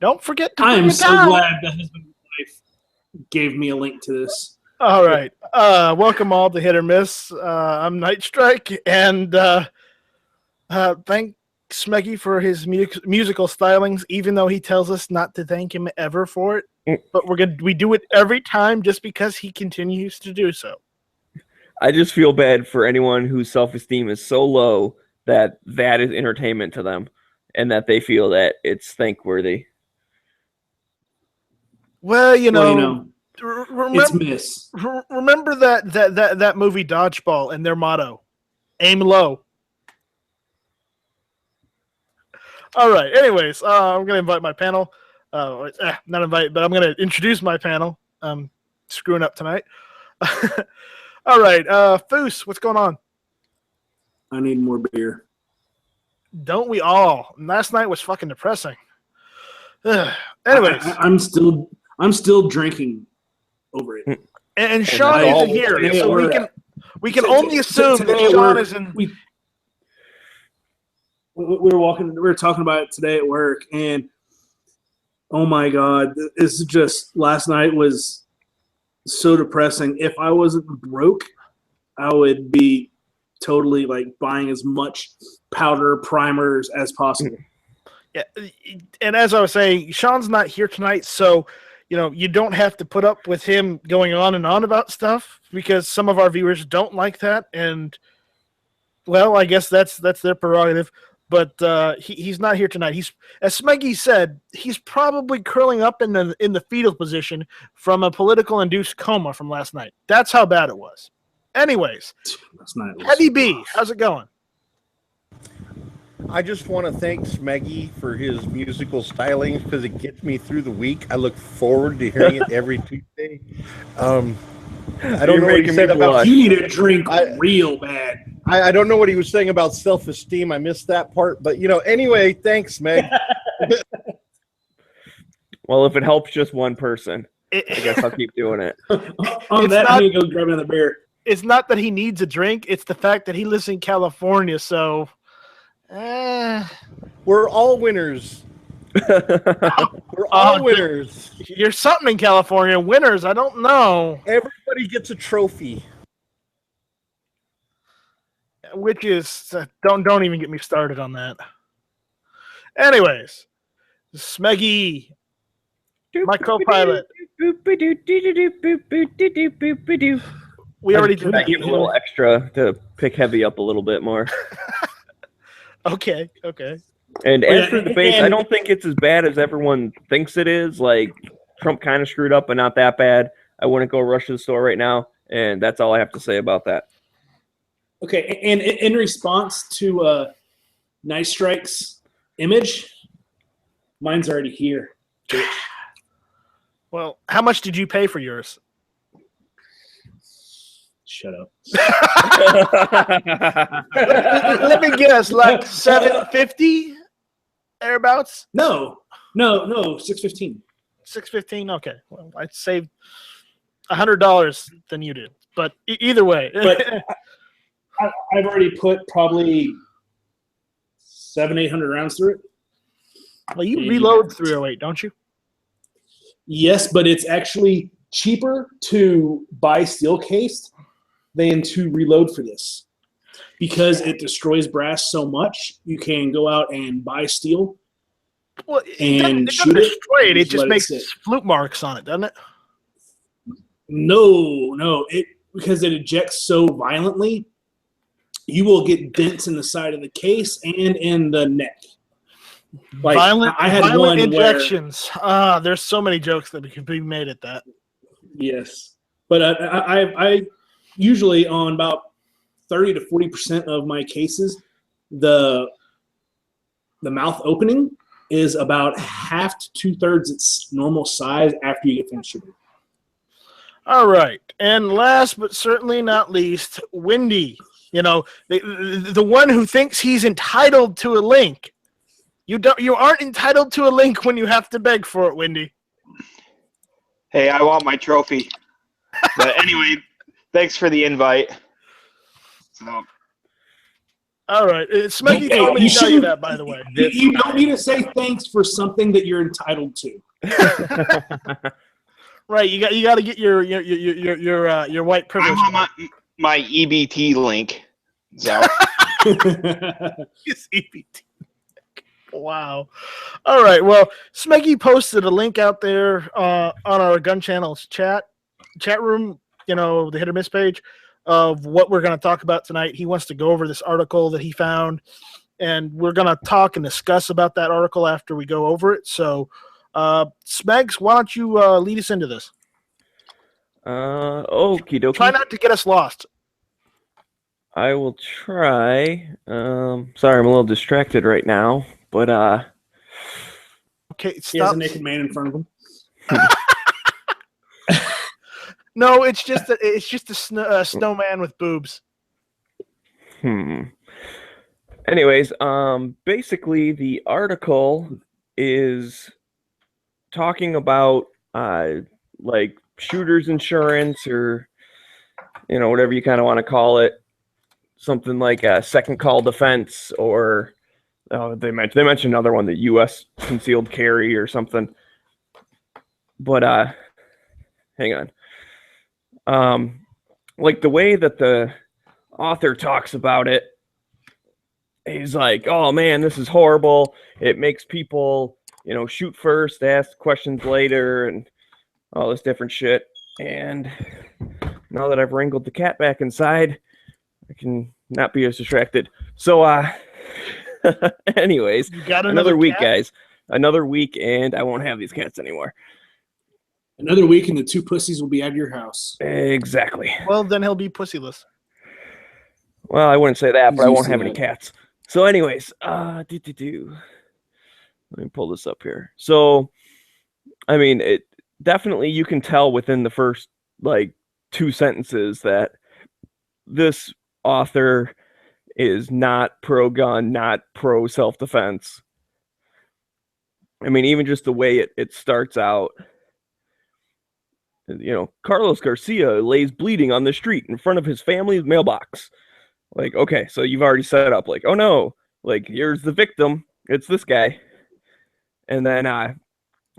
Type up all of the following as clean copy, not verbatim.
Don't forget to I bring am it so down. glad the husband and wife gave me a link to this. All right. Welcome all to Hit or Miss. I'm Night Strike, and thank Smeggy for his musical stylings, even though he tells us not to thank him ever for it. But we do it every time just because he continues to do so. I just feel bad for anyone whose self-esteem is so low that is entertainment to them, and that they feel that it's thankworthy. Well, It's Miss. Remember that movie Dodgeball and their motto, aim low. All right. Anyways, I'm going to invite my panel. Not invite, but I'm going to introduce my panel. I'm screwing up tonight. All right. Foos, what's going on? I need more beer. Don't we all? Last night was fucking depressing. Anyways. I'm still drinking over it. And Sean isn't here, so we can only assume that Sean is in. We were talking about it today at work, and oh my god, this is just last night was so depressing. If I wasn't broke, I would be totally like buying as much powder primers as possible. Yeah, and as I was saying, Sean's not here tonight, so you don't have to put up with him going on and on about stuff because some of our viewers don't like that, and well, I guess that's their prerogative. But he's not here tonight. He's, as Smeggy said, he's probably curling up in the fetal position from a political induced coma from last night. That's how bad it was. Anyways, Heavy B, how's it going? I just want to thank Smeggy for his musical stylings because it gets me through the week. I look forward to hearing it every Tuesday. I don't know what he said about. You need a drink real bad. I don't know what he was saying about self-esteem. I missed that part, but anyway, thanks, Meg. Well, if it helps just one person, I guess I'll keep doing it. I'm going to go grab another beer. It's not that he needs a drink; it's the fact that he lives in California. So, we're all winners. We're all winners. You're something in California. Winners, I don't know. Everybody gets a trophy. Which is don't even get me started on that. Anyways, Smeggy, my co-pilot. We already did that. Give a little extra to pick Heavy up a little bit more. Okay. And as for the base, I don't think it's as bad as everyone thinks it is. Like, Trump kind of screwed up, but not that bad. I wouldn't go rush to the store right now, and that's all I have to say about that. Okay, and in response to Night Strike's image, mine's already here. Well, how much did you pay for yours? Shut up. Let me guess, like $750 thereabouts? No, $615. $615. Okay, well, I'd save $100 than you did, but either way. But I've already put probably 700-800 rounds through it. Well, you reload 308, don't you? Yes, but it's actually cheaper to buy steel cased than to reload for this because it destroys brass so much. You can go out and buy steel and it shoot destroy it. it. It just makes flute marks on it, doesn't it? No, because it ejects so violently. You will get dents in the side of the case and in the neck. Like, violent one injections. There's so many jokes that can be made at that. Yes, but I usually on about 30 to 40% of my cases, the mouth opening is about half to 2/3 its normal size after you get finished shooting. All right, and last but certainly not least, Wendy. You know, the one who thinks he's entitled to a link. You aren't entitled to a link when you have to beg for it, Wendy. Hey, I want my trophy. But anyway, thanks for the invite. So, all right. Smeggy told me to tell you that, by the way. You don't need to say thanks for something that you're entitled to. Right. You got to get your white privilege. I want my EBT link. So. Yes, EBT. Wow. All right. Well, Smeggy posted a link out there on our Gun Channel's chat room, the hit or miss page of what we're going to talk about tonight. He wants to go over this article that he found, and we're going to talk and discuss about that article after we go over it. So, Smegs, why don't you lead us into this? Okie dokie. Try not to get us lost. I will try. Sorry, I'm a little distracted right now. But okay, stop. He has a naked man in front of him. No, it's just a snowman with boobs. Anyways, basically the article is talking about like shooter's insurance, or whatever you kind of want to call it, something like a second call defense, or they mentioned another one, the U.S. concealed carry or something. But hang on. Like the way that the author talks about it, he's like, "Oh man, this is horrible. It makes people, shoot first, ask questions later, and all this different shit." And now that I've wrangled the cat back inside, I can not be as distracted. So, anyways, you got another week, cat? guys. Another week, and I won't have these cats anymore. Another week, and the two pussies will be at your house. Exactly. Well, then he'll be pussyless. Well, I wouldn't say that, but I won't have any that. cats. So, anyways, let me pull this up here. So, I mean, it definitely, you can tell within the first like 2 sentences that this author is not pro-gun, not pro-self-defense. I mean, even just the way it starts out, Carlos Garcia lays bleeding on the street in front of his family's mailbox. Like, okay, so you've already set up, like, oh no, like, here's the victim, it's this guy. And then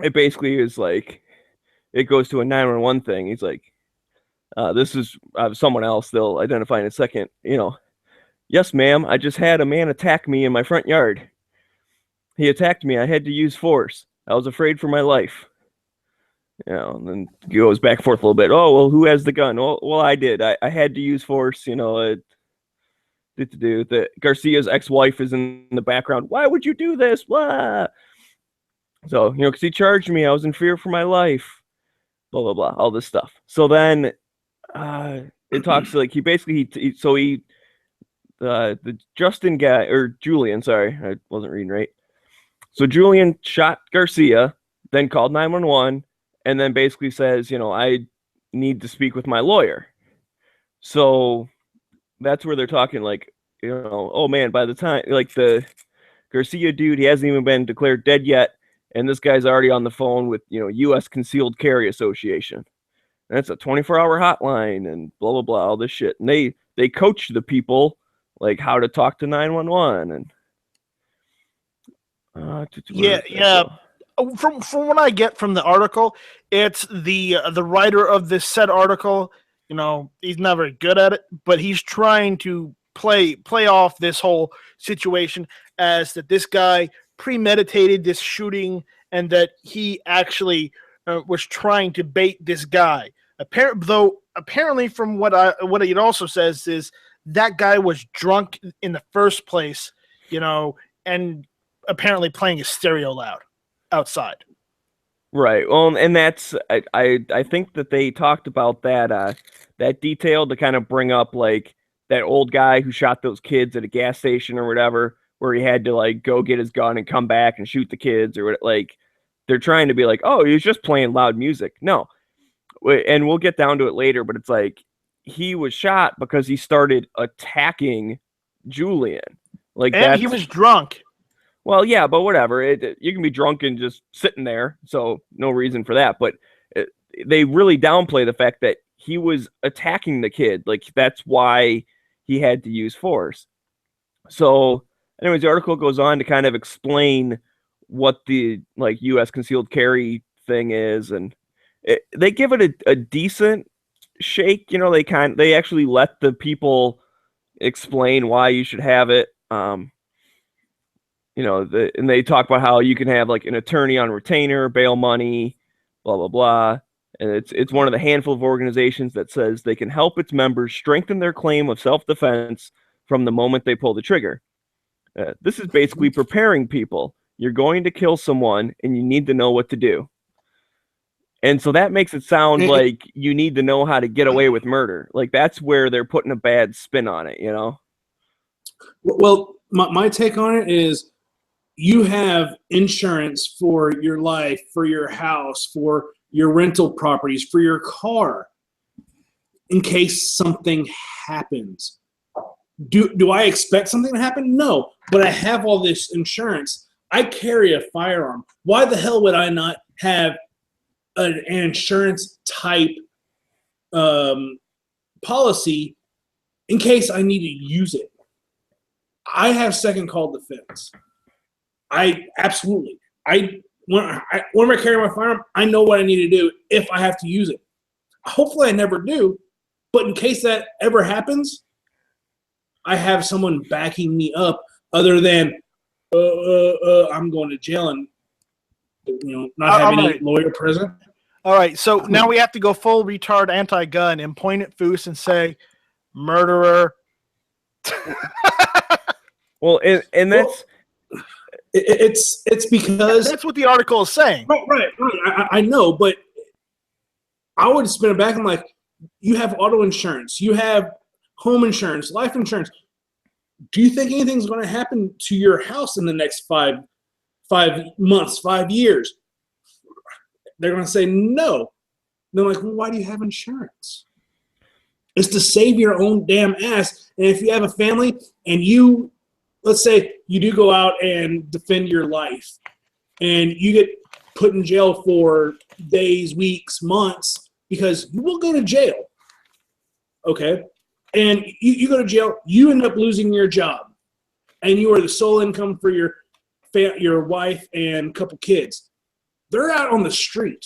it basically is like, it goes to a 911 thing. He's like, this is someone else, they'll identify in a second, "Yes, ma'am, I just had a man attack me in my front yard. He attacked me. I had to use force. I was afraid for my life." And then he goes back and forth a little bit. "Oh, well, who has the gun?" Well, I did. I had to use force, The Garcia's ex-wife is in the background. "Why would you do this?" Blah. So, because he charged me. I was in fear for my life. Blah, blah, blah. All this stuff. So then it talks like the Justin guy, or Julian, sorry, I wasn't reading right. So Julian shot Garcia, then called 911, and then basically says, "I need to speak with my lawyer." So that's where they're talking like, oh man, by the time, like, the Garcia dude, he hasn't even been declared dead yet, and this guy's already on the phone with, U.S. Concealed Carry Association. And it's a 24-hour hotline and blah, blah, blah, all this shit. And they coach the people like how to talk to 911 and yeah. From what I get from the article, it's the writer of this said article. He's not very good at it, but he's trying to play off this whole situation as that this guy premeditated this shooting and that he actually was trying to bait this guy. Apparently, from what it also says is that guy was drunk in the first place, and apparently playing his stereo loud outside. Right. Well, and that's I think that they talked about that detail to kind of bring up like that old guy who shot those kids at a gas station or whatever, where he had to like go get his gun and come back and shoot the kids, or like they're trying to be like, oh, he was just playing loud music. No. And we'll get down to it later, but it's like he was shot because he started attacking Julian. Like, and he was drunk. Well, yeah, but whatever. You can be drunk and just sitting there, so no reason for that. But they really downplay the fact that he was attacking the kid. Like, that's why he had to use force. So, anyways, the article goes on to kind of explain what the like U.S. concealed carry thing is, and they give it a decent shake. You know, they actually let the people explain why you should have it. You know, and they talk about how you can have like an attorney on retainer, bail money, blah blah blah. And it's one of the handful of organizations that says they can help its members strengthen their claim of self-defense from the moment they pull the trigger. This is basically preparing people. You're going to kill someone, and you need to know what to do. And so that makes it sound like you need to know how to get away with murder. Like, that's where they're putting a bad spin on it, you know? Well, my take on it is you have insurance for your life, for your house, for your rental properties, for your car, in case something happens. Do I expect something to happen? No, but I have all this insurance. I carry a firearm. Why the hell would I not have an insurance type policy in case I need to use it? I have second call defense. I absolutely. When I carry my firearm, I know what I need to do if I have to use it. Hopefully, I never do, but in case that ever happens, I have someone backing me up. Other than I'm going to jail and not having any lawyer present. All right, so now we have to go full retard anti-gun and point at Foose and say, murderer. Well, and that's it's because that's what the article is saying. Right. I know, but I would spin it back and like, you have auto insurance, you have home insurance, life insurance. Do you think anything's going to happen to your house in the next 5 months, 5 years? They're going to say no. They're like, well, why do you have insurance? It's to save your own damn ass. And if you have a family and let's say you do go out and defend your life and you get put in jail for days, weeks, months, because you will go to jail. Okay. And you go to jail, you end up losing your job, and you are the sole income for your wife and a couple kids. They're out on the street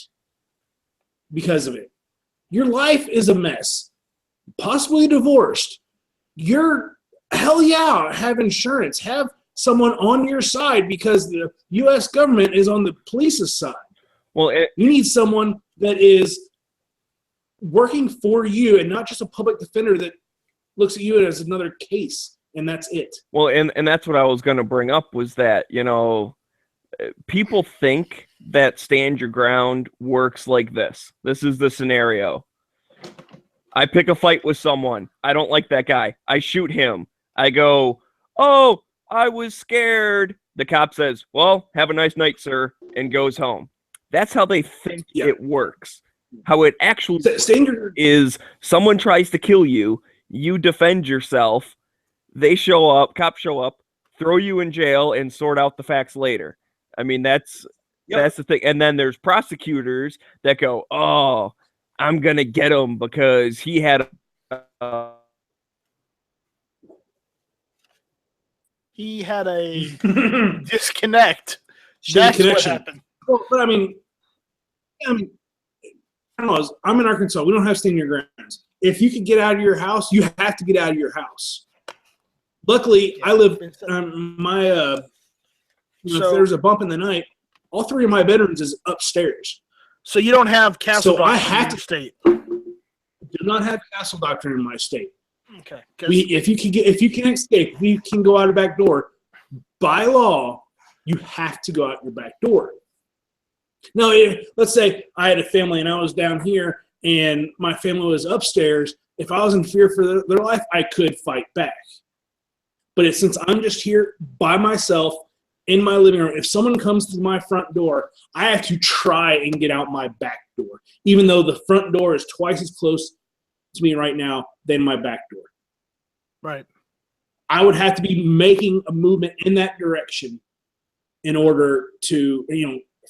because of it. Your life is a mess, possibly divorced. Hell yeah, have insurance. Have someone on your side because the U.S. government is on the police's side. Well, you need someone that is working for you and not just a public defender that looks at you as another case, and that's it. Well, and that's what I was going to bring up was that, people think that stand your ground works like this. This is the scenario. I pick a fight with someone. I don't like that guy. I shoot him. I go, oh, I was scared. The cop says, well, have a nice night, sir, and goes home. That's how they think it works. How it actually is someone tries to kill you. You defend yourself, they show up, cops show up, throw you in jail, and sort out the facts later. I mean, that's the thing. And then there's prosecutors that go, oh, I'm going to get him because he had a disconnect. That's what happened. Well, but I mean, I don't know. I'm in Arkansas. We don't have stand your grounds. If you can get out of your house, you have to get out of your house. Luckily, I live if there's a bump in the night, all 3 of my bedrooms is upstairs. So you don't have castle doctrine I have in your state. Do not have castle doctrine in my state. Okay. If you can escape, if you can go out a back door, by law, you have to go out your back door. Now, let's say I had a family and I was down here and my family was upstairs. If I was in fear for their life, I could fight back. But since I'm just here by myself in my living room, if someone comes to my front door, I have to try and get out my back door, even though the front door is twice as close to me right now than my back door. Right. I would have to be making a movement in that direction in order to,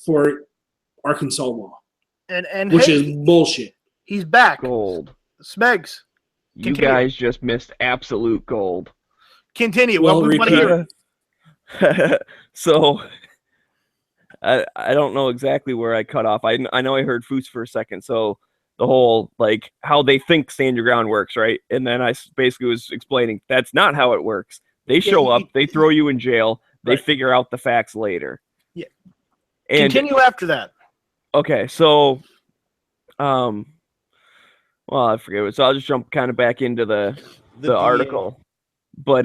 for Arkansas law, And which hey, is bullshit. he's back. Gold. Smegs. You Continue. guys just missed absolute gold. Continue. Well, we want to hear it. So I don't know exactly where I cut off. I know I heard Foos for a second. So the whole like how they think stand your ground works, right? And then I basically was explaining that's not how it works. They show up, they throw you in jail, they Right. figure out the facts later. Yeah. And Continue after that. okay, so well, I forget it. So I'll just jump kind of back into the DA. article. But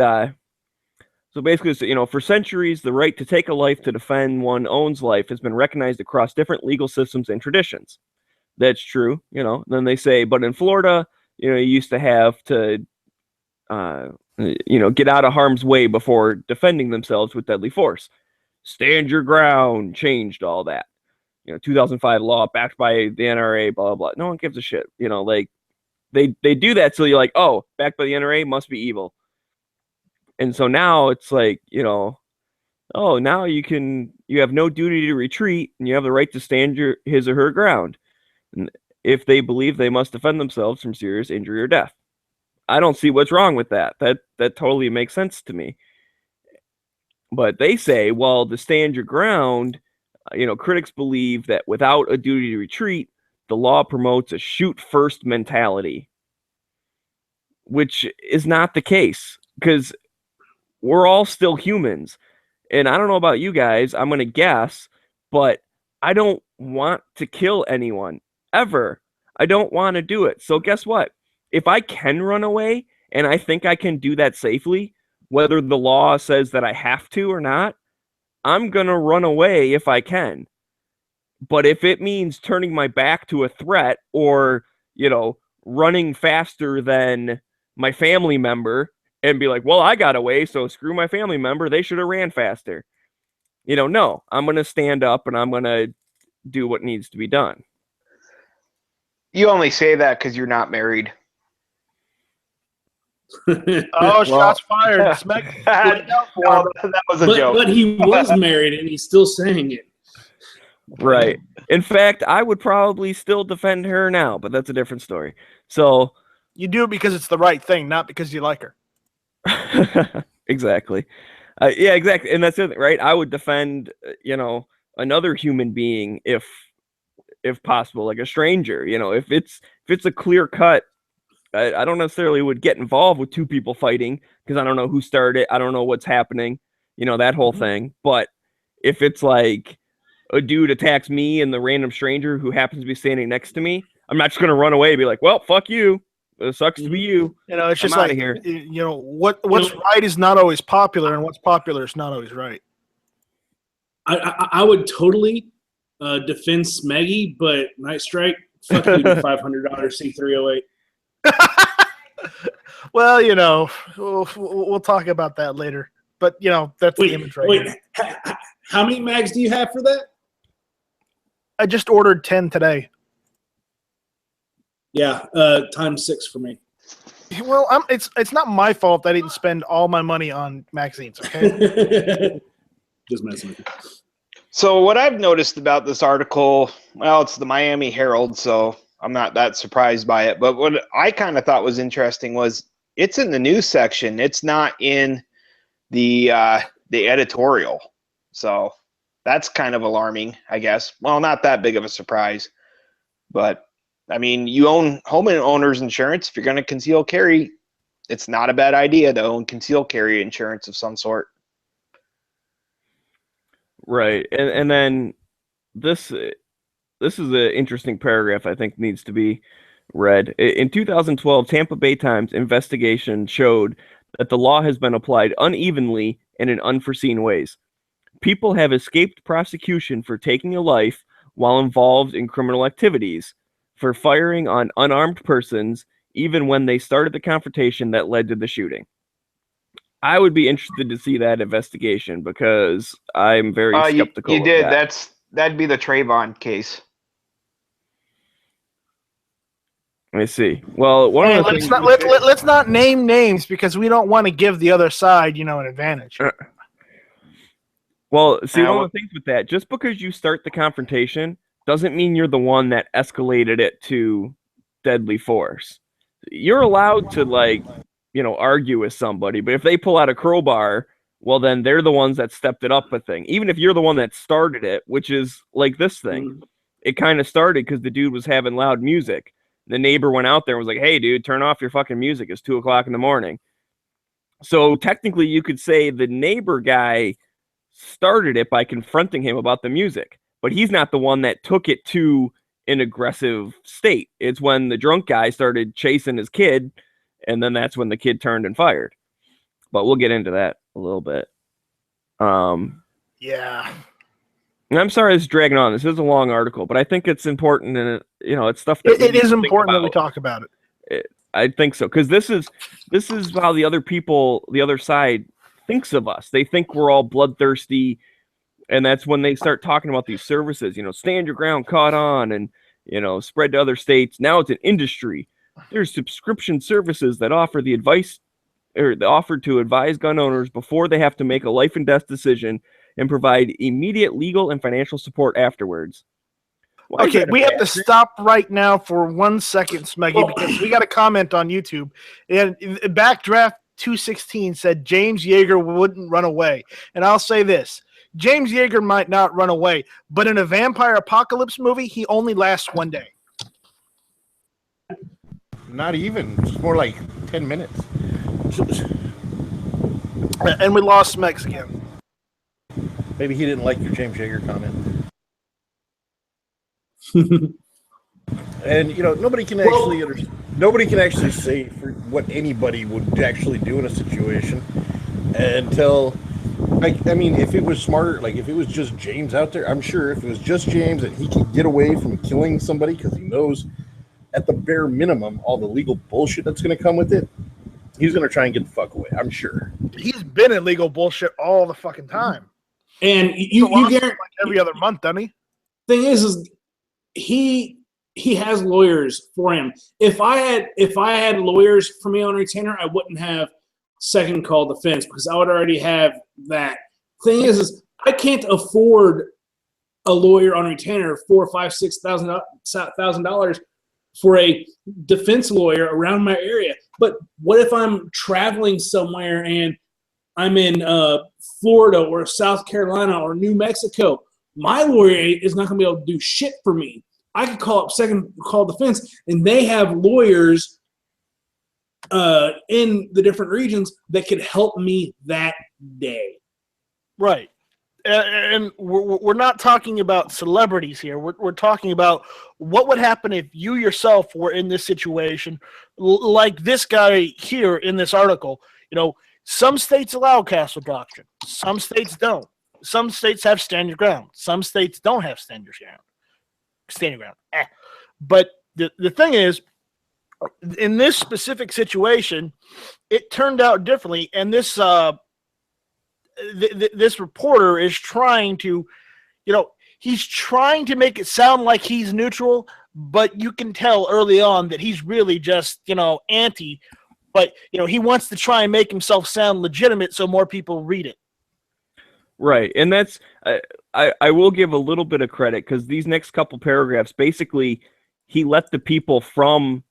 so basically, for centuries, the right to take a life to defend one's own life has been recognized across different legal systems and traditions. That's true, Then they say, but in Florida, you used to have to, get out of harm's way before defending themselves with deadly force. Stand your ground changed all that. 2005 law backed by the NRA, blah, blah, blah. No one gives a shit. Like they do that so you're like, oh, backed by the NRA must be evil. And so now it's like, oh, now you have no duty to retreat and you have the right to stand his or her ground. And if they believe they must defend themselves from serious injury or death. I don't see what's wrong with that. That totally makes sense to me. But they say, well, to stand your ground, critics believe that without a duty to retreat, the law promotes a shoot first mentality, which is not the case because we're all still humans. And I don't know about you guys, I'm going to guess, but I don't want to kill anyone ever. I don't want to do it. So guess what? If I can run away and I think I can do that safely, whether the law says that I have to or not, I'm going to run away if I can. But if it means turning my back to a threat or, running faster than my family member and be like, well, I got away, so screw my family member. They should have ran faster. No, I'm going to stand up and I'm going to do what needs to be done. You only say that because you're not married. Oh, shots fired. Smack. No, that was a joke. But he was married and he's still saying it. Right. In fact, I would probably still defend her now, but that's a different story. So You do it because it's the right thing, not because you like her. exactly. Yeah, exactly. And that's it, right? I would defend, another human being if possible, like a stranger. If it's a clear cut, I don't necessarily would get involved with two people fighting because I don't know who started it. I don't know what's happening, that whole thing. But if it's like a dude attacks me and the random stranger who happens to be standing next to me, I'm not just going to run away and be like, well, fuck you. It sucks to be you. It's just I'm like, outta here. What's right is not always popular and what's popular is not always right. I would totally defend Smeggy, but Night Strike, fuck you, $500 C308. Well, we'll talk about that later. But that's the image right here. How many mags do you have for that? I just ordered 10 today. Yeah, times 6 for me. Well, it's not my fault I didn't spend all my money on magazines. Okay. Just messing with you. So what I've noticed about this article, well, it's the Miami Herald, so I'm not that surprised by it. But what I kind of thought was interesting was it's in the news section. It's not in the editorial. So that's kind of alarming, I guess. Well, not that big of a surprise. But, I mean, you own homeowner's insurance. If you're going to conceal carry, it's not a bad idea to own concealed carry insurance of some sort. Right. And then this is an interesting paragraph I think needs to be read. In 2012, Tampa Bay Times investigation showed that the law has been applied unevenly and in unforeseen ways. People have escaped prosecution for taking a life while involved in criminal activities, for firing on unarmed persons, even when they started the confrontation that led to the shooting. I would be interested to see that investigation because I'm very skeptical. You did. That. That'd be the Trayvon case. Let me see. Well, one of the let's things not let's not name names because we don't want to give the other side, an advantage. Well, see, one of the things with that, just because you start the confrontation doesn't mean you're the one that escalated it to deadly force. You're allowed to argue with somebody, but if they pull out a crowbar, well, then they're the ones that stepped it up a thing. Even if you're the one that started it, which is like this thing, it kind of started because the dude was having loud music. The neighbor went out there and was like, "Hey, dude, turn off your fucking music. It's 2:00 in the morning." So technically, you could say the neighbor guy started it by confronting him about the music, but he's not the one that took it to an aggressive state. It's when the drunk guy started chasing his kid, and then that's when the kid turned and fired. But we'll get into that a little bit. Yeah. And I'm sorry it's dragging on. This is a long article, but I think it's important, and it's stuff that it is important that we talk about it. I think so, because this is how the other side thinks of us. They think we're all bloodthirsty, and that's when they start talking about these services. Stand your ground, caught on, and spread to other states. Now it's an industry. There's subscription services that offer the advice, or the offer to advise gun owners before they have to make a life and death decision, and provide immediate legal and financial support afterwards. Okay, we have to stop right now for 1 second, Smeggy, because we got a comment on YouTube. And Backdraft 216 said James Yeager wouldn't run away. And I'll say this. James Yeager might not run away, but in a vampire apocalypse movie, he only lasts 1 day. Not even. It's more like 10 minutes. And we lost Smegs again. Maybe he didn't like your James Yeager comment. And nobody can actually say for what anybody would actually do in a situation until, if it was smarter, if it was just James out there, I'm sure if it was just James and he can get away from killing somebody because he knows at the bare minimum all the legal bullshit that's going to come with it, he's going to try and get the fuck away. I'm sure he's been in legal bullshit all the fucking time, and you get like every other month, doesn't he? Thing is he has lawyers for him. If I had lawyers for me on retainer, I wouldn't have second call defense because I would already have that. Thing is I can't afford a lawyer on retainer $4,000-$6,000 for a defense lawyer around my area. But what if I'm traveling somewhere and I'm in Florida or South Carolina or New Mexico? My lawyer is not going to be able to do shit for me. I could call up second call defense, and they have lawyers in the different regions that could help me that day. Right. And we're not talking about celebrities here. We're talking about what would happen if you yourself were in this situation, like this guy here in this article. Some states allow castle doctrine. Some states don't. Some states have stand your ground. Some states don't have stand your ground. But the thing is, in this specific situation, it turned out differently, and this this reporter is trying to, he's trying to make it sound like he's neutral, but you can tell early on that he's really just, anti, but, he wants to try and make himself sound legitimate so more people read it. Right, and that's I will give a little bit of credit because these next couple paragraphs, basically, he let the people from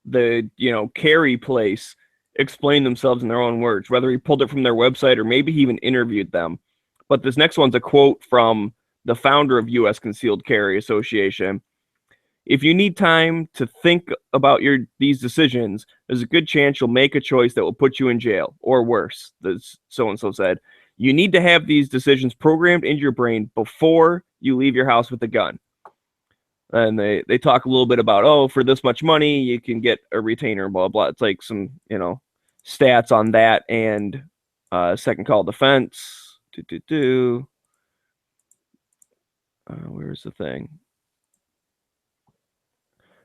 the carry place explain themselves in their own words, whether he pulled it from their website or maybe he even interviewed them. But this next one's a quote from the founder of U.S. Concealed Carry Association. If you need time to think about these decisions, there's a good chance you'll make a choice that will put you in jail, or worse, this so-and-so said. You need to have these decisions programmed into your brain before you leave your house with a gun. And they talk a little bit about, for this much money, you can get a retainer, blah, blah. It's like some, stats on that and second call defense. Where's the thing?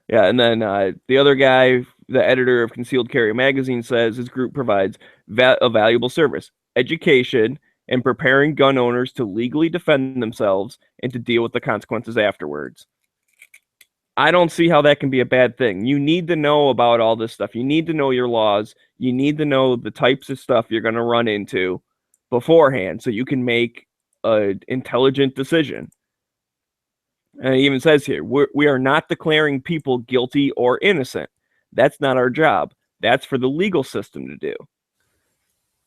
Yeah, and then the other guy, the editor of Concealed Carry Magazine, says his group provides a valuable service, education, and preparing gun owners to legally defend themselves and to deal with the consequences afterwards. I don't see how that can be a bad thing. You need to know about all this stuff. You need to know your laws. You need to know the types of stuff you're going to run into beforehand so you can make an intelligent decision. And it even says here, we are not declaring people guilty or innocent. That's not our job. That's for the legal system to do.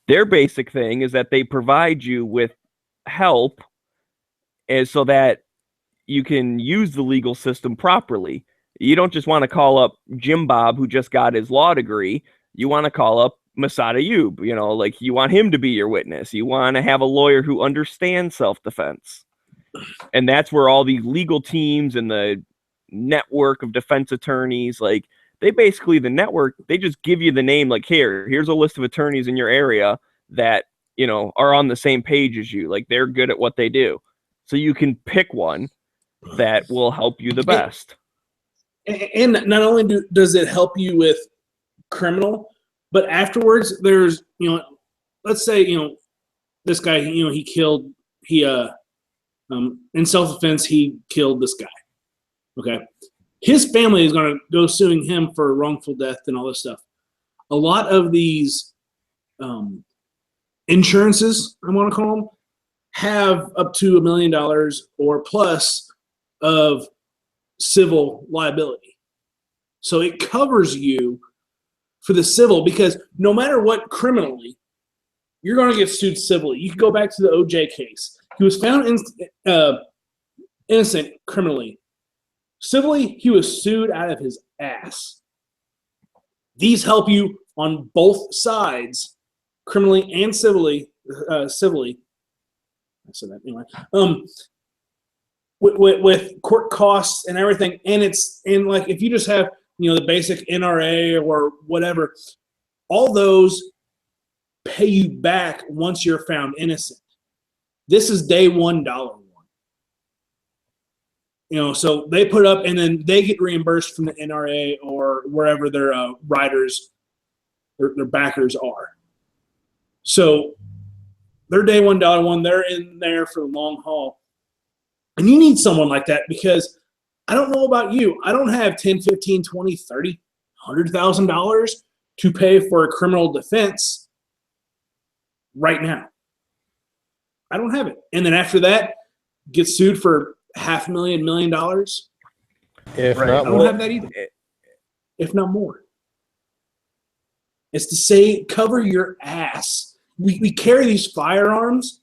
Their basic thing is that they provide you with help and so that you can use the legal system properly. You don't just want to call up Jim Bob, who just got his law degree. You want to call up Masada Ayub. You know, like you want him to be your witness. You want to have a lawyer who understands self-defense. And that's where all the legal teams and the network of defense attorneys, like they basically, the network, they just give you the name, like, here's a list of attorneys in your area that, you know, are on the same page as you. Like they're good at what they do. So you can pick one that will help you the best. And not only does it help you with criminal, but afterwards there's, you know, let's say, you know, this guy, you know, in self-defense, he killed this guy. Okay. His family is going to go suing him for wrongful death and all this stuff. A lot of these insurances, I want to call them, have up to $1 million or plus of civil liability. So it covers you for the civil, because no matter what criminally, you're going to get sued civilly. You can go back to the OJ case. He was found innocent criminally. Civilly, he was sued out of his ass. These help you on both sides, criminally and civilly. Civilly, I said that anyway. With court costs and everything, and like if you just have, you know, the basic NRA or whatever, all those pay you back once you're found innocent. This is day $1. You know, so they put up and then they get reimbursed from the NRA or wherever their riders or their backers are. So they're day $1. They're in there for the long haul. And you need someone like that, because I don't know about you. I don't have $10, $15, $20, $30, $100,000 to pay for a criminal defense right now. I don't have it. And then after that, get sued for $500,000, $1 million. If I not don't more. have that either. If not more. It's to say, cover your ass. We carry these firearms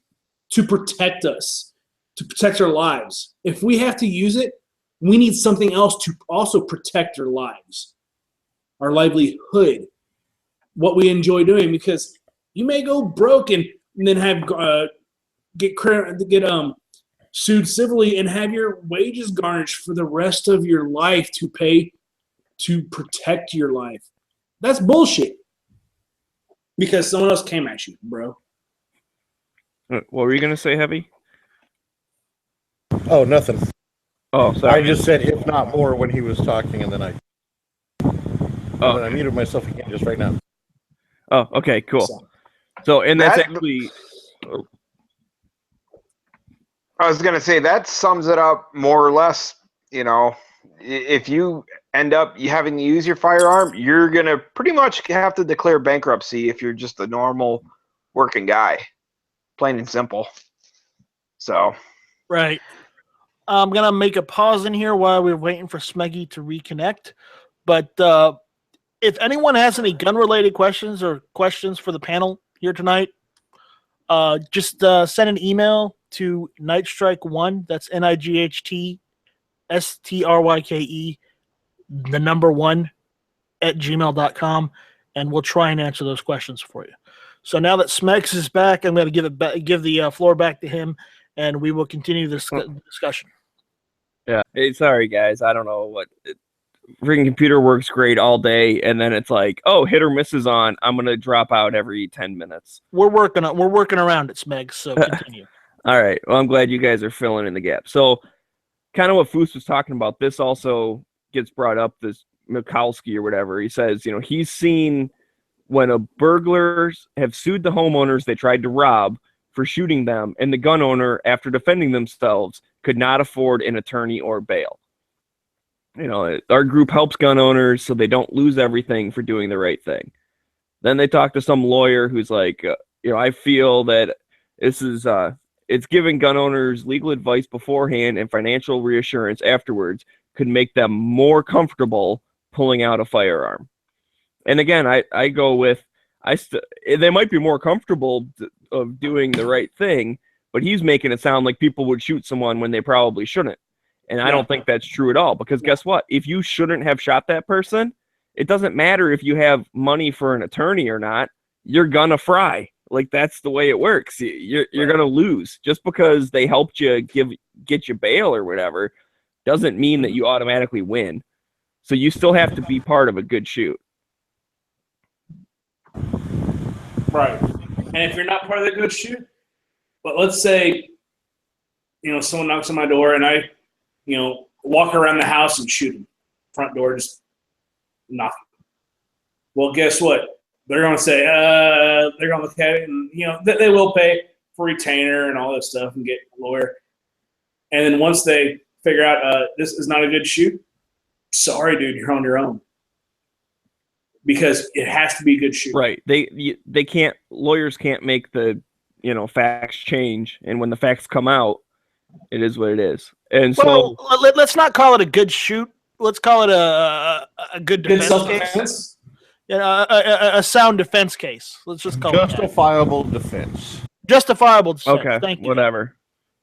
to protect us, to protect our lives. If we have to use it, we need something else to also protect our lives, our livelihood, what we enjoy doing, because you may go broke and then have get sued civilly and have your wages garnished for the rest of your life to pay to protect your life. That's bullshit. Because someone else came at you, bro. What were you going to say, Heavy? Oh, nothing. Oh, sorry. I just said if not more when he was talking, and then I muted myself again just right now. Oh, okay, cool. So, and that's actually... I was going to say that sums it up more or less. You know, if you end up having to use your firearm, you're going to pretty much have to declare bankruptcy if you're just a normal working guy. Plain and simple. So. Right. I'm going to make a pause in here while we're waiting for Smeggy to reconnect. But if anyone has any gun-related questions or questions for the panel here tonight, just send an email to Nightstrike1, that's NIGHTSTRYKE, the number 1, at gmail.com, and we'll try and answer those questions for you. So now that Smegs is back, I'm going to give the floor back to him, and we will continue this discussion. Yeah. Hey, sorry, guys. I don't know what... Freaking computer works great all day, and then it's like, oh, hit or misses on. I'm going to drop out every 10 minutes. We're working around it, Smegs, so continue. All right. Well, I'm glad you guys are filling in the gap. So kind of what Foos was talking about, this also gets brought up, this Mikulski or whatever. He says, you know, he's seen when burglars have sued the homeowners they tried to rob for shooting them, and the gun owner, after defending themselves, could not afford an attorney or bail. our group helps gun owners so they don't lose everything for doing the right thing. Then they talk to some lawyer who's like, I feel that this is it's giving gun owners legal advice beforehand and financial reassurance afterwards could make them more comfortable pulling out a firearm. And again, I go with they might be more comfortable of doing the right thing, but he's making it sound like people would shoot someone when they probably shouldn't. And I don't think that's true at all, because guess what? If you shouldn't have shot that person, it doesn't matter if you have money for an attorney or not. You're gonna fry. Like, that's the way it works. You're gonna lose just because they helped you get you bail or whatever. Doesn't mean that you automatically win. So you still have to be part of a good shoot. Right. And if you're not part of the good shoot, but let's say, someone knocks on my door and I, walk around the house and shoot them. Front door, just knock. Well, guess what? They're going to say, they're going to look at it and, they will pay for retainer and all this stuff and get a lawyer. And then once they figure out this is not a good shoot, sorry, dude, you're on your own. Because it has to be a good shoot. Right. They can't, lawyers can't make the, facts change. And when the facts come out, it is what it is. And so let's not call it a good shoot. Let's call it a good defense case. A sound defense case. Let's just call justifiable defense. Justifiable defense. Okay, thank you. whatever.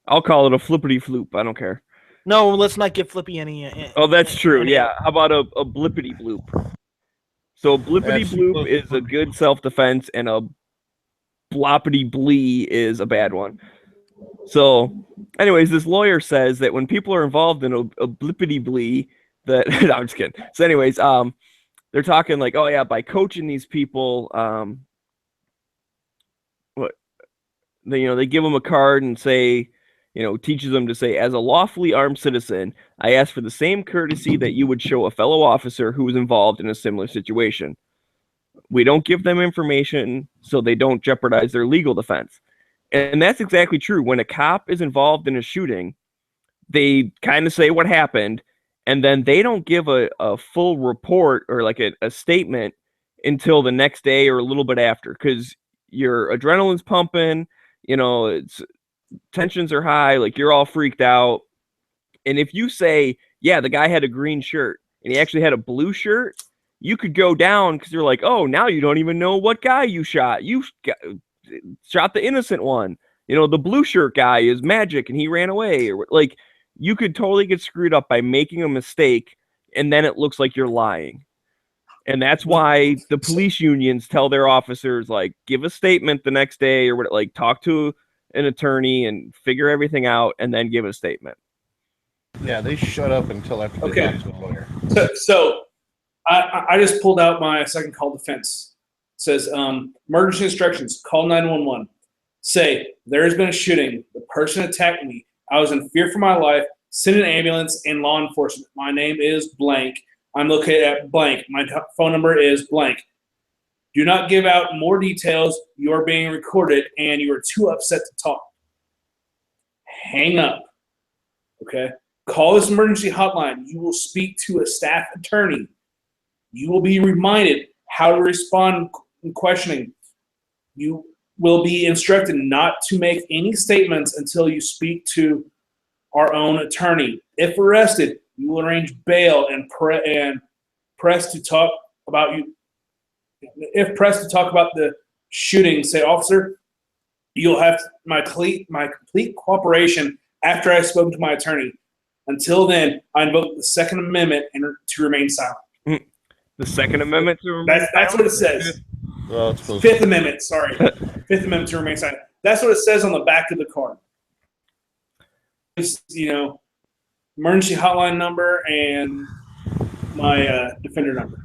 I'll call it a flippity floop. I don't care. No, let's not give Flippy any. Oh, that's true. Yeah. How about a blippity bloop? So blippity bloop is a good self-defense, and a bloppity blee is a bad one. So, anyways, this lawyer says that when people are involved in a blippity blee, that no, I'm just kidding. So, anyways, they're talking like, oh yeah, by coaching these people, they give them a card and say, teaches them to say, as a lawfully armed citizen, I ask for the same courtesy that you would show a fellow officer who was involved in a similar situation. We don't give them information so they don't jeopardize their legal defense. And that's exactly true. When a cop is involved in a shooting, they kind of say what happened, and then they don't give a full report or like a statement until the next day or a little bit after, because your adrenaline's pumping, it's tensions are high, like you're all freaked out. And if you say, yeah, the guy had a green shirt and he actually had a blue shirt, you could go down because you're like, oh, now you don't even know what guy you shot. You shot the innocent one. The blue shirt guy is magic and he ran away. Or like, you could totally get screwed up by making a mistake, and then it looks like you're lying. And that's why the police unions tell their officers, like, give a statement the next day, or like talk to an attorney and figure everything out and then give a statement. Yeah, they shut up until after they talk to a lawyer. So I just pulled out my second call defense. It says, emergency instructions, call 911. Say, there has been a shooting. The person attacked me. I was in fear for my life. Send an ambulance and law enforcement. My name is blank. I'm located at blank. My phone number is blank. Do not give out more details. You are being recorded, and you are too upset to talk. Hang up. Okay? Call this emergency hotline. You will speak to a staff attorney. You will be reminded how to respond in questioning. You will be instructed not to make any statements until you speak to our own attorney. If arrested, you will arrange bail and press to talk about you. If pressed to talk about the shooting, say, officer, you'll have my complete cooperation after I've spoken to my attorney. Until then, I invoke the Second Amendment to remain silent. The Second Amendment to remain silent? That's what it says. Well, Fifth Amendment, sorry. Fifth Amendment to remain silent. That's what it says on the back of the card. It's, emergency hotline number and my defender number.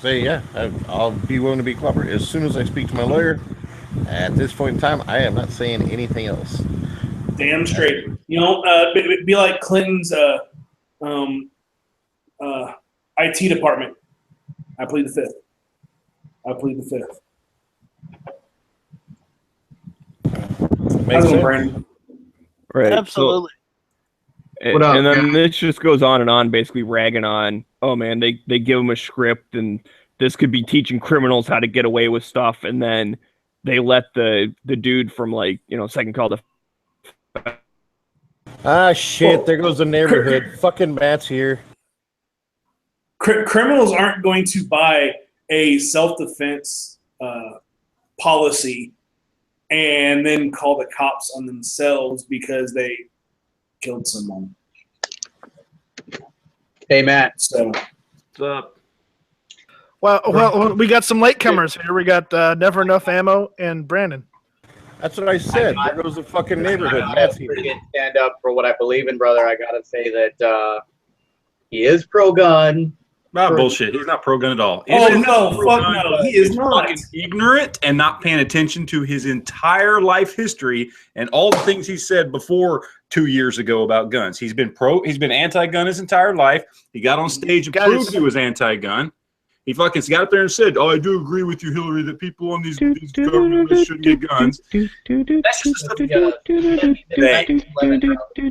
Say, yeah, I'll be willing to be cooperative. As soon as I speak to my lawyer, at this point in time, I am not saying anything else. Damn straight. Be like Clinton's IT department. I plead the fifth. Makes sense. Brandon. Right. Absolutely. What up, And then this just goes on and on, basically ragging on, oh man, they give him a script and this could be teaching criminals how to get away with stuff, and then they let the dude from Second Call to Ah, shit! Well, There goes the neighborhood. Fucking Matt's here. Criminals aren't going to buy a self-defense policy and then call the cops on themselves because they killed someone. Hey, Matt. So, What's up? Well, we got some latecomers here. We got Never Enough Ammo and Brandon. That's what I said. There goes the fucking neighborhood. Matt's here. Stand up for what I believe in, brother. I gotta say that he is pro-gun. Not bullshit. He's not pro-gun at all. oh He's no, fuck no, he is not. fucking ignorant and not paying attention to his entire life history and all the things he said before 2 years ago about guns. He's been anti-gun his entire life. He got on stage and proved he was anti-gun. He fucking got up there and said, "Oh, I do agree with you, Hillary, that people on these government lists shouldn't get guns." That's just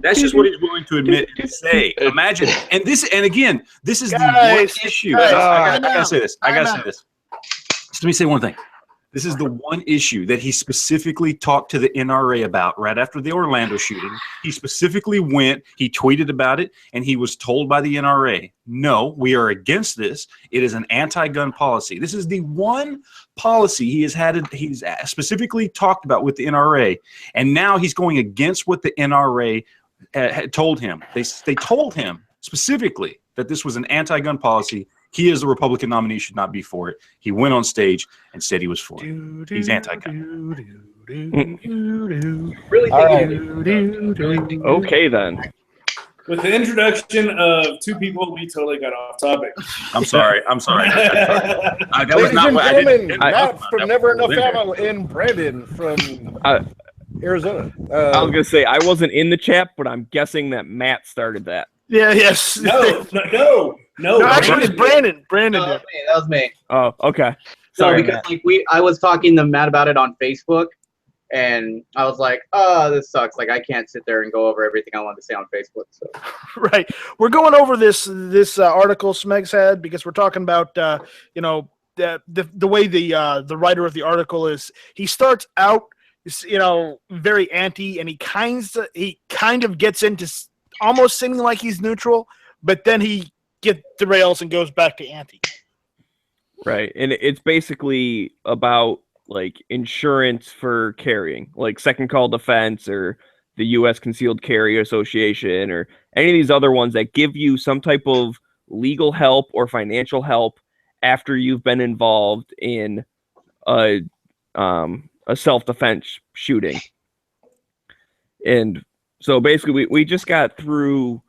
That's just what he's willing to admit and say. Imagine, and again, this is the one issue. I gotta say this. Just let me say one thing. This is the one issue that he specifically talked to the NRA about right after the Orlando shooting. He specifically he tweeted about it, and he was told by the NRA, no, we are against this. It is an anti-gun policy. This is the one policy he's specifically talked about with the NRA, and now he's going against what the NRA had told him. They told him specifically that this was an anti-gun policy. He, as the Republican nominee, should not be for it. He went on stage and said he was for it. He's anti-gun. Really Okay, then. With the introduction of two people, we totally got off topic. I'm sorry. That was Ladies not and what I gentlemen, didn't. Matt from Never Enough Ammo and Brandon from Arizona. I was gonna say I wasn't in the chat, but I'm guessing that Matt started that. Yeah, yes. No, actually, it's Brandon. Brandon that did. was me. Oh, okay. So Sorry, because Matt. I was talking to Matt about it on Facebook, and I was like, "Oh, this sucks. Like, I can't sit there and go over everything I want to say on Facebook." So Right. We're going over this article Smegs had because we're talking about the way the writer of the article is. He starts out very anti, and he kind of gets into almost seeming like he's neutral, but then he derails and goes back to anti. Right, and it's basically about like insurance for carrying, like Second Call Defense or the U.S. Concealed Carry Association or any of these other ones that give you some type of legal help or financial help after you've been involved in a self-defense shooting. And so basically we just got through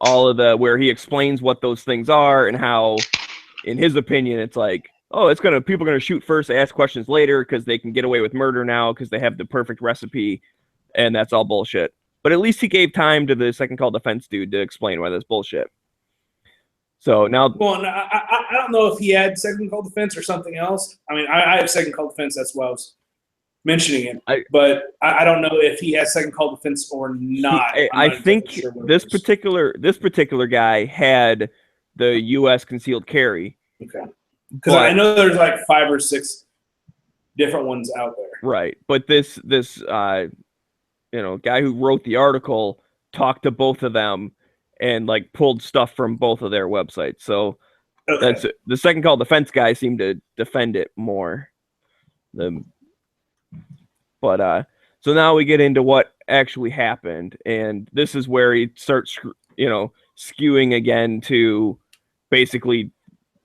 all of where he explains what those things are and how, in his opinion, it's like, oh, people are gonna shoot first, ask questions later because they can get away with murder now because they have the perfect recipe, and that's all bullshit. But at least he gave time to the Second Call Defense dude to explain why that's bullshit. So now, well, I don't know if he had Second Call Defense or something else. I mean, I have Second Call Defense. That's why I was mentioning it, but I don't know if he has Second Call Defense or not. I think sure this particular guy had the U.S. Concealed Carry. Okay, because I know there's like 5 or 6 different ones out there. Right, but this guy who wrote the article talked to both of them and like pulled stuff from both of their websites. So that's the Second Call Defense guy seemed to defend it more. But so now we get into what actually happened, and this is where he starts, skewing again to basically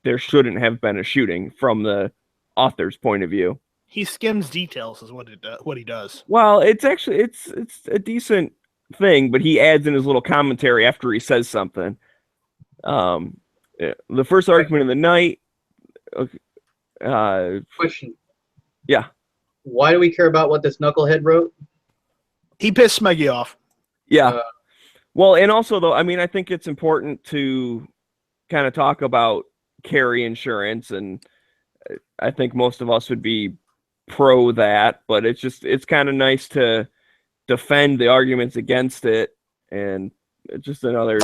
there shouldn't have been a shooting from the author's point of view. He skims details, is what he does. Well, it's actually it's a decent thing, but he adds in his little commentary after he says something. The first argument of the night. question. Yeah. Why do we care about what this knucklehead wrote? He pissed Smeggy off. Yeah. Well, and also, though, I mean, I think it's important to kind of talk about carry insurance, and I think most of us would be pro that, but it's kind of nice to defend the arguments against it and just another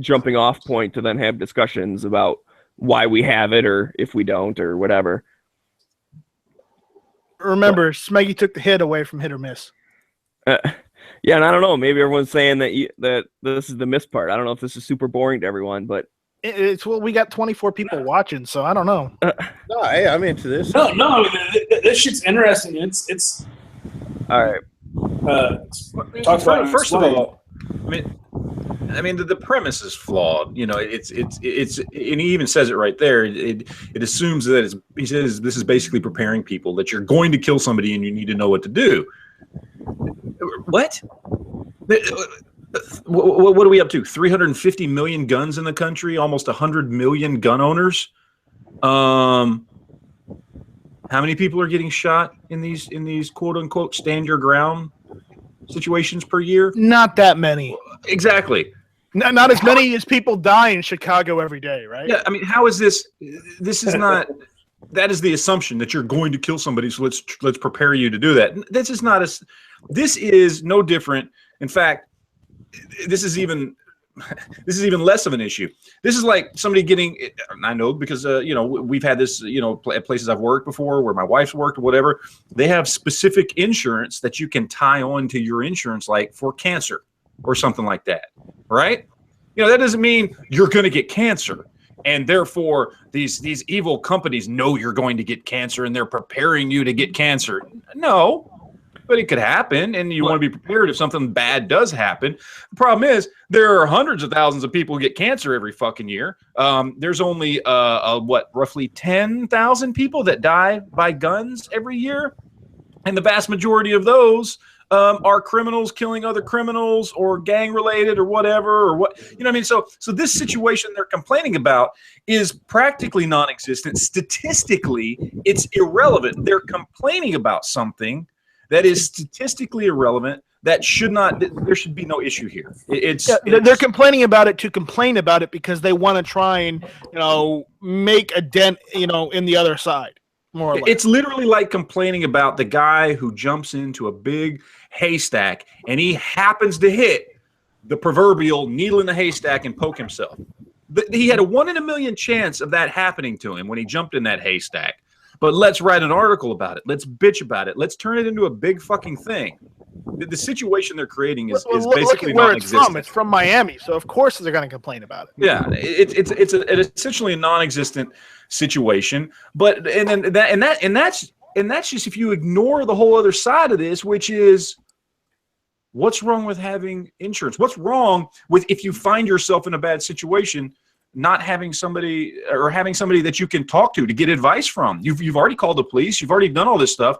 jumping off point to then have discussions about why we have it or if we don't or whatever. Remember, Smeggy took the hit away from hit or miss. Yeah, and I don't know. Maybe everyone's saying that this is the miss part. I don't know if this is super boring to everyone, but it's well, we got 24 people watching, so I don't know. No, hey, I'm into this. No, this shit's interesting. It's all right. First of all, I mean, the premise is flawed. You know, it's, and he even says it right there. It assumes that he says this is basically preparing people that you're going to kill somebody and you need to know what to do. What? What are we up to? 350 million guns in the country, almost 100 million gun owners. How many people are getting shot in these quote unquote stand your ground situations per year? Not that many. Exactly. Not as many as people die in Chicago every day, right? Yeah, I mean, how is this? This is not. That is the assumption that you're going to kill somebody. So let's prepare you to do that. This is not a. This is no different. In fact, this is even less of an issue. This is like somebody getting. I know because you know, we've had this, you know, at places I've worked before where my wife's worked or whatever. They have specific insurance that you can tie on to your insurance, like for cancer or something like that, right? You know, that doesn't mean you're going to get cancer. And therefore, these evil companies know you're going to get cancer and they're preparing you to get cancer. No, but it could happen, and you want to be prepared if something bad does happen. The problem is there are hundreds of thousands of people who get cancer every fucking year. There's only, roughly 10,000 people that die by guns every year. And the vast majority of those are criminals killing other criminals or gang related or whatever, or what, you know what I mean? So this situation they're complaining about is practically non-existent. Statistically, it's irrelevant. They're complaining about something that is statistically irrelevant. That should not, there should be no issue here. They're complaining about it to complain about it because they want to try and, you know, make a dent, you know, in the other side. More or less. It's literally like complaining about the guy who jumps into a big haystack and he happens to hit the proverbial needle in the haystack and poke himself. He had a 1 in a million chance of that happening to him when he jumped in that haystack. But let's write an article about it. Let's bitch about it. Let's turn it into a big fucking thing. The situation they're creating is basically where non-existent. it's from. It's from Miami, so of course they're going to complain about it. Yeah, it's essentially a non-existent situation. But that's just if you ignore the whole other side of this, which is what's wrong with having insurance? What's wrong with if you find yourself in a bad situation, not having somebody or having somebody that you can talk to get advice from? You've already called the police. You've already done all this stuff.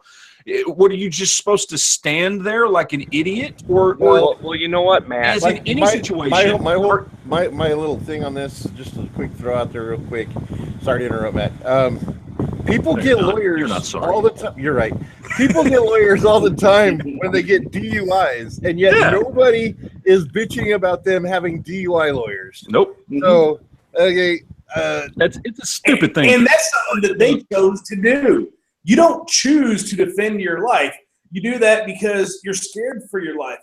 What are you just supposed to stand there like an idiot? Well, you know what, Matt? As in any situation. My little thing on this, just a quick throw out there real quick. Sorry to interrupt, Matt. People get lawyers you're not sorry. all the time. You're right. People get lawyers all the time when they get DUIs, and yet nobody is bitching about them having DUI lawyers. Nope. So, okay. It's a stupid thing. And that's something that they chose to do. You don't choose to defend your life. You do that because you're scared for your life.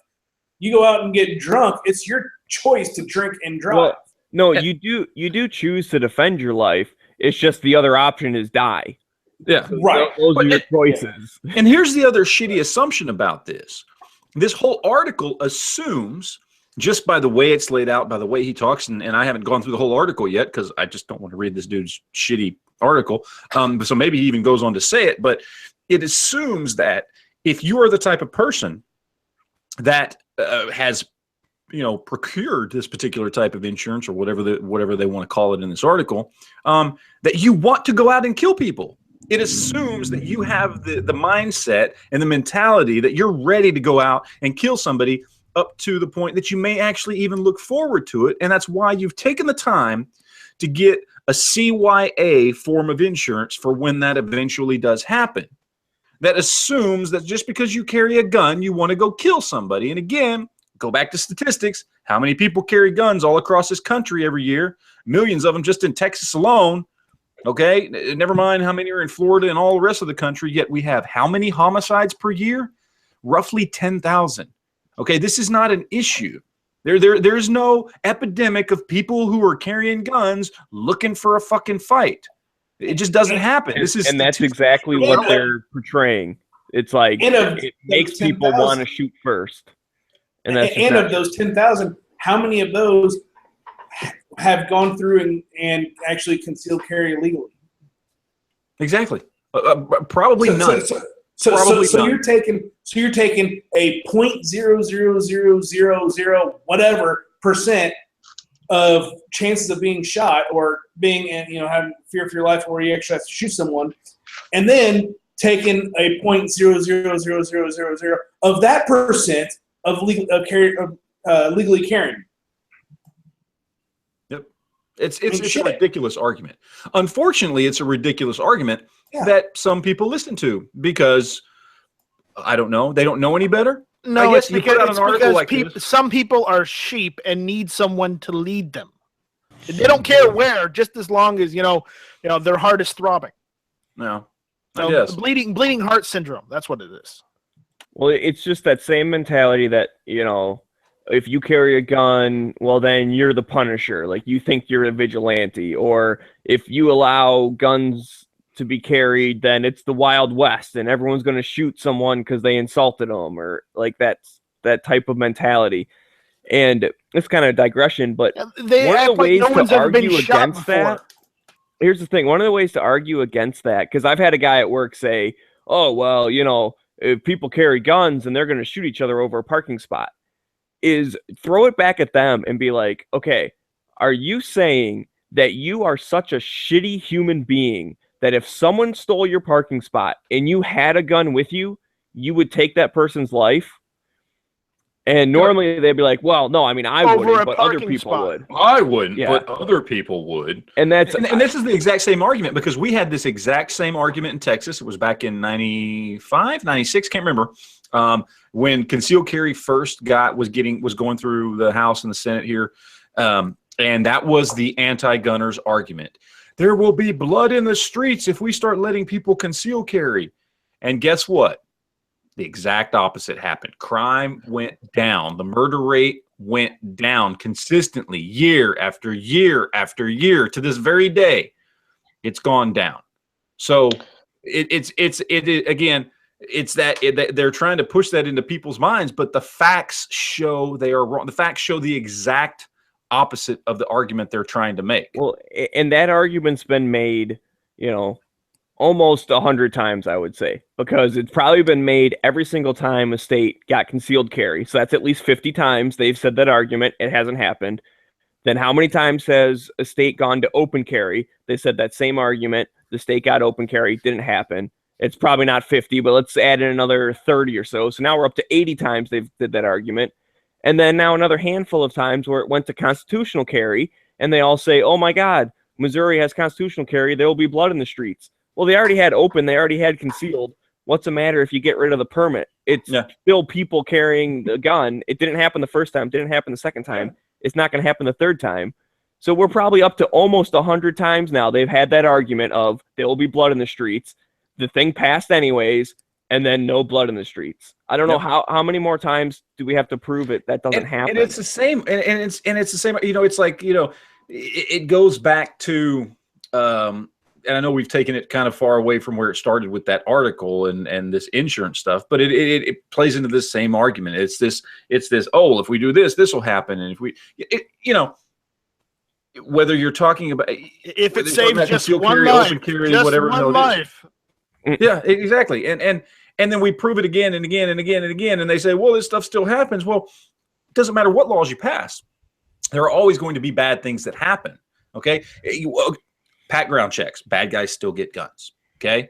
You go out and get drunk. It's your choice to drink and drive. Well, no, you do choose to defend your life. It's just the other option is die. Yeah, so right. Those are your choices. And here's the other shitty assumption about this. This whole article assumes, just by the way it's laid out, by the way he talks, and I haven't gone through the whole article yet because I just don't want to read this dude's shitty article. So maybe he even goes on to say it, but it assumes that if you are the type of person that has, you know, procured this particular type of insurance or whatever they want to call it in this article, that you want to go out and kill people. It assumes that you have the mindset and the mentality that you're ready to go out and kill somebody up to the point that you may actually even look forward to it. And that's why you've taken the time to get a CYA form of insurance for when that eventually does happen. That assumes that just because you carry a gun, you want to go kill somebody. And again, go back to statistics. How many people carry guns all across this country every year? Millions of them just in Texas alone. Okay, never mind how many are in Florida and all the rest of the country, yet we have how many homicides per year? Roughly 10,000. Okay, this is not an issue. There's no epidemic of people who are carrying guns looking for a fucking fight. It just doesn't happen. And that's exactly what they're portraying. It's like it makes people want to shoot first. And that's of those 10,000, how many of those have gone through and actually concealed carry legally? Exactly. Probably none. So you're taking a 0.00000 whatever percent of chances of being shot or being having fear for your life, or you actually have to shoot someone, and then taking a 0.00000 of that percent of legally carrying. Yep, it's a ridiculous argument. Unfortunately, it's a ridiculous argument that some people listen to because I don't know, they don't know any better. No, it's because some people are sheep and need someone to lead them. They don't care where, just as long as their heart is throbbing. No, I guess bleeding heart syndrome. That's what it is. Well, it's just that same mentality that if you carry a gun, well, then you're the Punisher. Like, you think you're a vigilante, or if you allow guns to be carried, then it's the Wild West and everyone's going to shoot someone because they insulted them, or like that type of mentality. And it's kind of a digression, but one of the ways to argue against that, here's the thing, one of the ways to argue against that, because I've had a guy at work say, oh, well, if people carry guns and they're going to shoot each other over a parking spot, is throw it back at them and be like, okay, are you saying that you are such a shitty human being that if someone stole your parking spot and you had a gun with you, you would take that person's life? And normally they'd be like, well, no, I mean, I wouldn't, but other people would. I wouldn't, but other people would. And this is the exact same argument, because we had this exact same argument in Texas. It was back in 95, 96, can't remember, when concealed carry first was going through the House and the Senate here. And that was the anti-gunners argument. There will be blood in the streets if we start letting people conceal carry. And guess what? The exact opposite happened. Crime went down. The murder rate went down consistently year after year after year to this very day. It's gone down. So it's that they're trying to push that into people's minds, but the facts show they are wrong. The facts show the exact opposite of the argument they're trying to make. Well, and that argument's been made, almost 100 times, I would say, because it's probably been made every single time a state got concealed carry. So that's at least 50 times they've said that argument. It hasn't happened. Then how many times has a state gone to open carry? They said that same argument. The state got open carry. Didn't happen. It's probably not 50, but let's add in another 30 or so. So now we're up to 80 times they've did that argument. And then now another handful of times where it went to constitutional carry, and they all say, oh my God, Missouri has constitutional carry. There will be blood in the streets. Well, they already had open. They already had concealed. What's the matter if you get rid of the permit? It's still people carrying the gun. It didn't happen the first time. Didn't happen the second time. It's not going to happen the third time. So we're probably up to almost 100 times now they've had that argument of there will be blood in the streets. The thing passed anyways, and then no blood in the streets. I don't know how many more times do we have to prove it that doesn't happen. And it's the same. And it's the same. It's like it goes back to. And I know we've taken it kind of far away from where it started with that article and this insurance stuff, but it plays into this same argument. It's this, oh, if we do this, this will happen. And if we, whether you're talking about, if it saves just one life, just whatever, one life. Yeah, exactly. And then we prove it again and again and again and again. And they say, well, this stuff still happens. Well, it doesn't matter what laws you pass. There are always going to be bad things that happen. Okay. Background checks. Bad guys still get guns. Okay.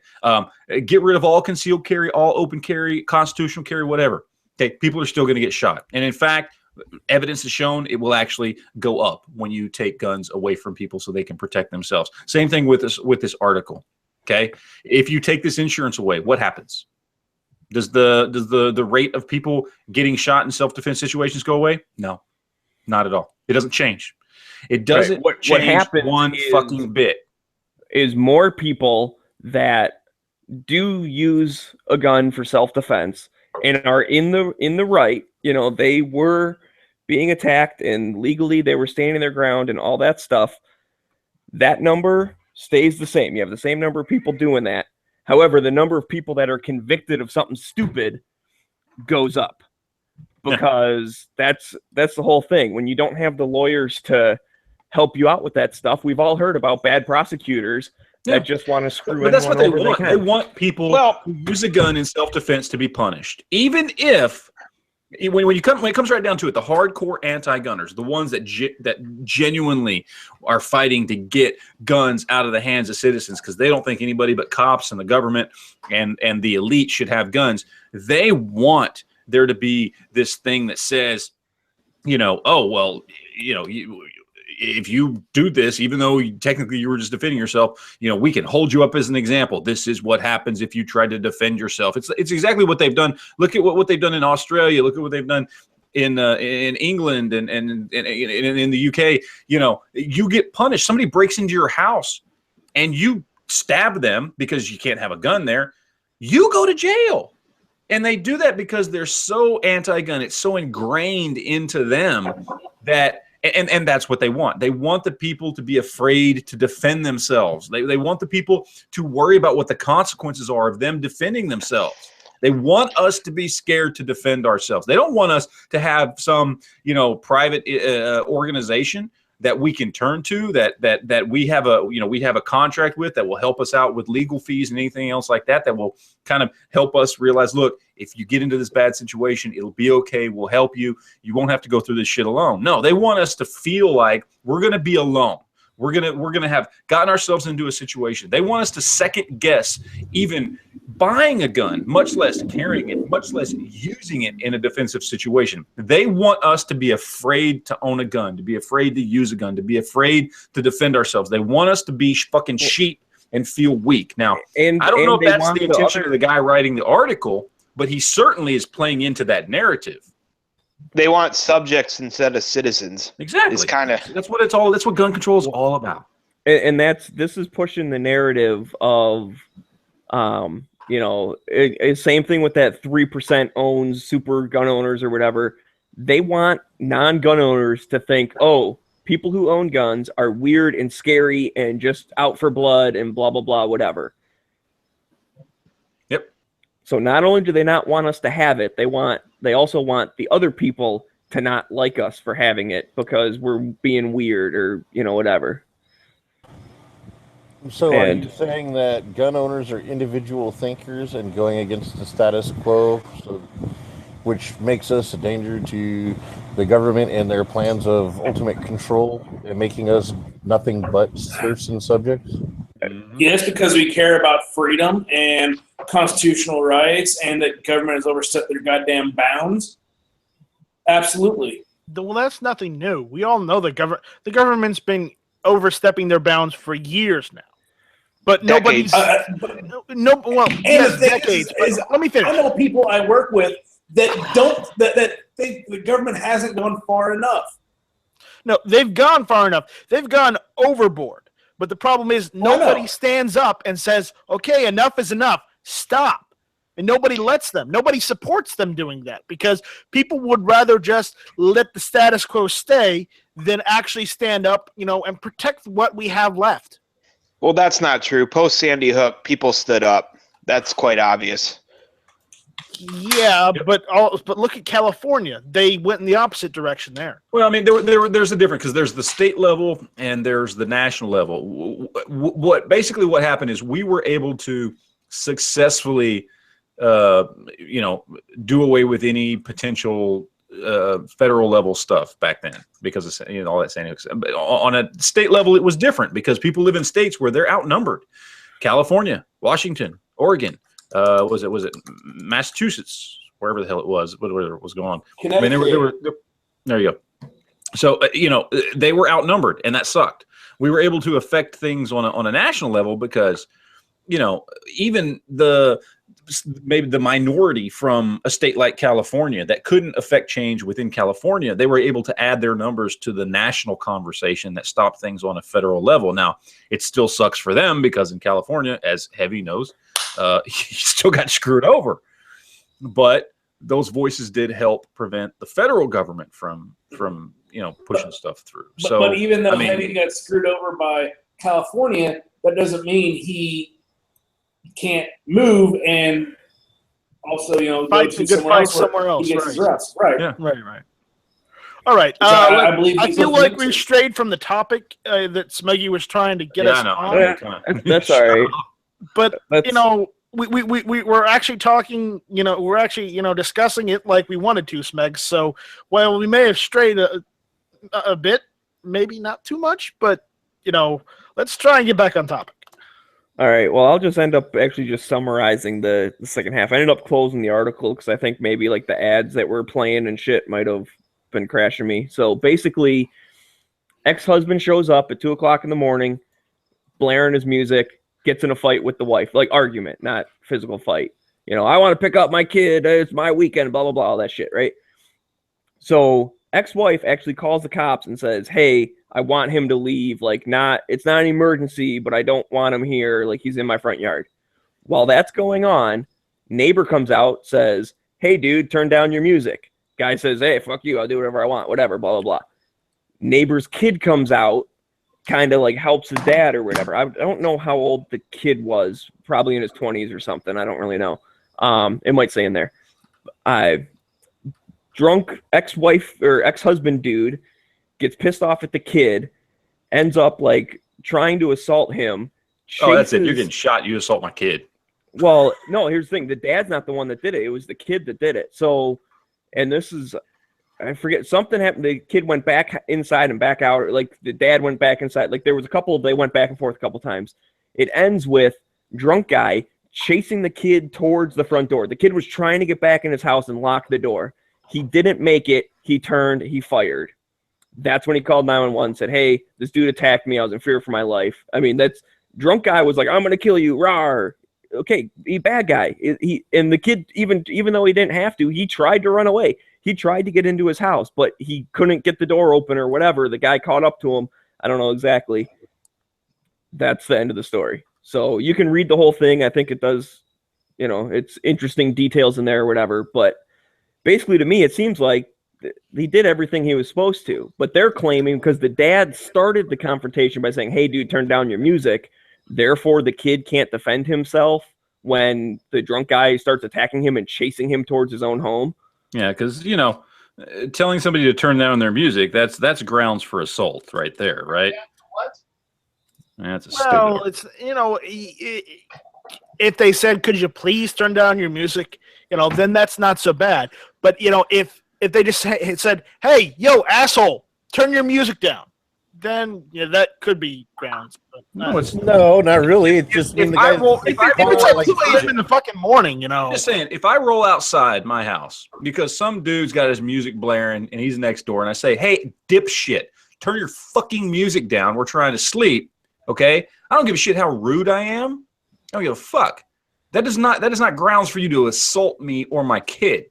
Get rid of all concealed carry, all open carry, constitutional carry, whatever. Okay. People are still going to get shot. And in fact, evidence has shown it will actually go up when you take guns away from people so they can protect themselves. Same thing with this article. Okay. If you take this insurance away, what happens? Does the rate of people getting shot in self-defense situations go away? No, not at all. It doesn't change. It doesn't change one fucking bit. Is more people that do use a gun for self-defense and are in the right, they were being attacked and legally they were standing their ground and all that stuff, that number stays the same. You have the same number of people doing that. However, the number of people that are convicted of something stupid goes up, because that's the whole thing. When you don't have the lawyers to help you out with that stuff, we've all heard about bad prosecutors that just want to screw. But that's what they want. They they want people who use a gun in self-defense to be punished, even if. When it comes right down to it, the hardcore anti-gunners, the ones that genuinely are fighting to get guns out of the hands of citizens because they don't think anybody but cops and the government and the elite should have guns. They want there to be this thing that says, oh, well, if you do this, even though technically you were just defending yourself, we can hold you up as an example. This is what happens if you try to defend yourself. It's exactly what they've done. Look at what they've done in Australia. Look at what they've done in England and in the UK. You get punished. Somebody breaks into your house and you stab them because you can't have a gun there. You go to jail. And they do that because they're so anti-gun. It's so ingrained into them that. And that's what they want. They want the people to be afraid to defend themselves. They want the people to worry about what the consequences are of them defending themselves. They want us to be scared to defend ourselves. They don't want us to have some, private organization that we can turn to, that we have a contract with, that will help us out with legal fees and anything else like that, that will kind of help us realize, look, if you get into this bad situation, it'll be okay. We'll help you. You won't have to go through this shit alone. No, they want us to feel like we're going to be alone. We're gonna have gotten ourselves into a situation. They want us to second guess even buying a gun, much less carrying it, much less using it in a defensive situation. They want us to be afraid to own a gun, to be afraid to use a gun, to be afraid to defend ourselves. They want us to be fucking sheep and feel weak. Now, I don't know if that's the intention of the guy writing the article, but he certainly is playing into that narrative. They want subjects instead of citizens. Exactly. It's kind of that's what gun control is all about. And this is pushing the narrative of, same thing with that 3% owns super gun owners or whatever. They want non-gun owners to think, oh, people who own guns are weird and scary and just out for blood and blah, blah, blah, whatever. Yep. So not only do they not want us to have it, they also want the other people to not like us for having it because we're being weird or, whatever. So are you saying that gun owners are individual thinkers and going against the status quo, which makes us a danger to the government and their plans of ultimate control and making us nothing but serfs and subjects? Yes, because we care about freedom and constitutional rights and that government has overstepped their goddamn bounds. Absolutely. Well, that's nothing new. We all know the government's been overstepping their bounds for years now. But nobody's decades. Let me finish. I know people I work with that think the government hasn't gone far enough. No, they've gone far enough. They've gone overboard. But the problem is nobody stands up and says, okay, enough is enough. Stop. And nobody lets them. Nobody supports them doing that because people would rather just let the status quo stay than actually stand up, and protect what we have left. Well, that's not true. Post Sandy Hook, people stood up. That's quite obvious. Yeah, but look at California. They went in the opposite direction there. Well, I mean, there's a difference because there's the state level and there's the national level. What happened is we were able to successfully, do away with any potential federal level stuff back then because of all that Sandy Hook. But on a state level, it was different because people live in states where they're outnumbered. California, Washington, Oregon. Was it Massachusetts, wherever the hell it was, whatever was going on. I mean, they were there you go. So, they were outnumbered and that sucked. We were able to affect things on a national level because, even maybe the minority from a state like California that couldn't affect change within California, they were able to add their numbers to the national conversation that stopped things on a federal level. Now, it still sucks for them because in California, as Heavy knows, you still got screwed over. But those voices did help prevent the federal government from pushing stuff through. But even though Eddie got screwed over by California, that doesn't mean he can't move and also, go to somewhere else. He gets his rest. Right. Yeah. Right. All right. I believe I feel like we strayed from the topic that Smeggy was trying to get us on. That's all right. But we're actually talking. We're actually discussing it like we wanted to, Smeg. So while we may have strayed a bit, maybe not too much, but let's try and get back on topic. All right. Well, I'll just end up actually just summarizing the second half. I ended up closing the article because I think maybe like the ads that were playing and shit might have been crashing me. So basically, ex-husband shows up at 2:00 in the morning, blaring his music, gets in a fight with the wife, like argument, not physical fight. I want to pick up my kid. It's my weekend, blah, blah, blah, all that shit, right? So ex-wife actually calls the cops and says, hey, I want him to leave. Like, it's not an emergency, but I don't want him here. Like, he's in my front yard. While that's going on, neighbor comes out, says, hey, dude, turn down your music. Guy says, hey, fuck you. I'll do whatever I want, whatever, blah, blah, blah. Neighbor's kid comes out, kind of like helps his dad or whatever. I don't know how old the kid was, probably in his 20s or something. I don't really know. It might say in there. Drunk ex-wife or ex-husband dude gets pissed off at the kid, ends up like trying to assault him. Oh, that's it. You're getting shot. You assault my kid. Well, no, here's the thing. The dad's not the one that did it. It was the kid that did it. So, and this is, I forget, something happened. The kid went back inside and back out. Or like the dad went back inside. Like there was they went back and forth a couple times. It ends with drunk guy chasing the kid towards the front door. The kid was trying to get back in his house and lock the door. He didn't make it. He turned, he fired. That's when he called 911, said, hey, this dude attacked me. I was in fear for my life. I mean, that's drunk guy was like, I'm going to kill you. Rawr. Okay, he bad guy. And the kid, even though he didn't have to, he tried to run away. He tried to get into his house, but he couldn't get the door open or whatever. The guy caught up to him. I don't know exactly. That's the end of the story. So you can read the whole thing. I think it does, it's interesting details in there or whatever. But basically to me, it seems like he did everything he was supposed to. But they're claiming because the dad started the confrontation by saying, hey, dude, turn down your music. Therefore, the kid can't defend himself when the drunk guy starts attacking him and chasing him towards his own home. Yeah, because, telling somebody to turn down their music, that's grounds for assault right there, right? What? That's it's, if they said, could you please turn down your music, then that's not so bad. But, if they just said, hey, yo, asshole, turn your music down, then that could be grounds. But no, not really. It's just if it's like 2 a.m. in the fucking morning, Just saying, if I roll outside my house because some dude's got his music blaring and he's next door, and I say, hey, dipshit, turn your fucking music down. We're trying to sleep. Okay? I don't give a shit how rude I am. I don't give a fuck. That is not grounds for you to assault me or my kid.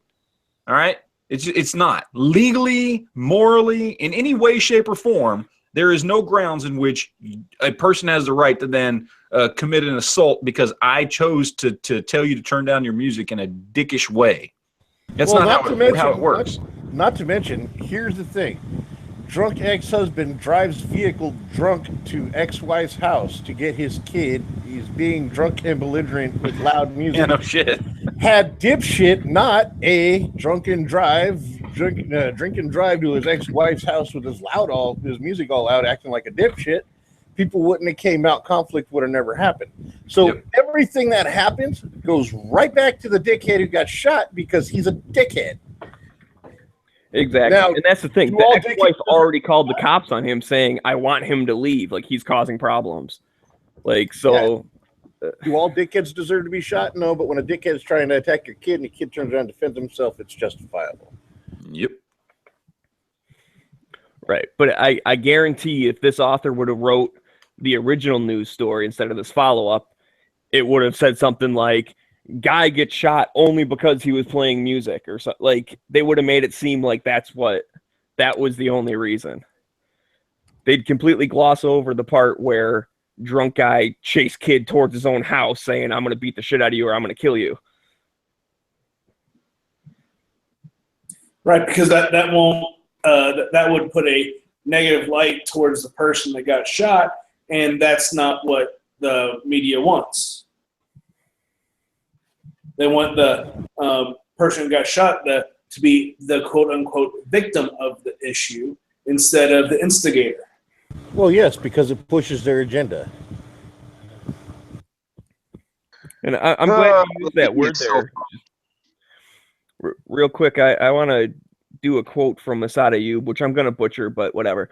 All right? It's not. Legally, morally, in any way, shape, or form, there is no grounds in which a person has the right to then commit an assault because I chose to tell you to turn down your music in a dickish way. That's not how it works. Not to mention, here's the thing. Drunk ex-husband drives vehicle drunk to ex-wife's house to get his kid. He's being drunk and belligerent with loud music. Yeah, no shit. Had dipshit not a drink and drive to his ex-wife's house with his music all loud, acting like a dipshit, people wouldn't have came out. Conflict would have never happened. So everything that happens goes right back to the dickhead who got shot because he's a dickhead. Exactly. Now, and that's the thing. The ex-wife already called the cops on him saying, I want him to leave. Like, he's causing problems. Like, so... Yeah. Do all dickheads deserve to be shot? No, but when a dickhead is trying to attack your kid and the kid turns around and defends himself, it's justifiable. Yep. Right. But I guarantee if this author would have wrote the original news story instead of this follow-up, it would have said something like, guy gets shot only because he was playing music or something. Like, they would have made it seem like that was the only reason. They'd completely gloss over the part where drunk guy chased kid towards his own house saying, I'm going to beat the shit out of you or I'm going to kill you. Right, because that won't that would put a negative light towards the person that got shot, and that's not what the media wants. They want the person who got shot to be the quote-unquote victim of the issue instead of the instigator. Well, yes, because it pushes their agenda. And I'm glad you used that word there. Real quick, I want to do a quote from Masada Ayub, which I'm going to butcher, but whatever.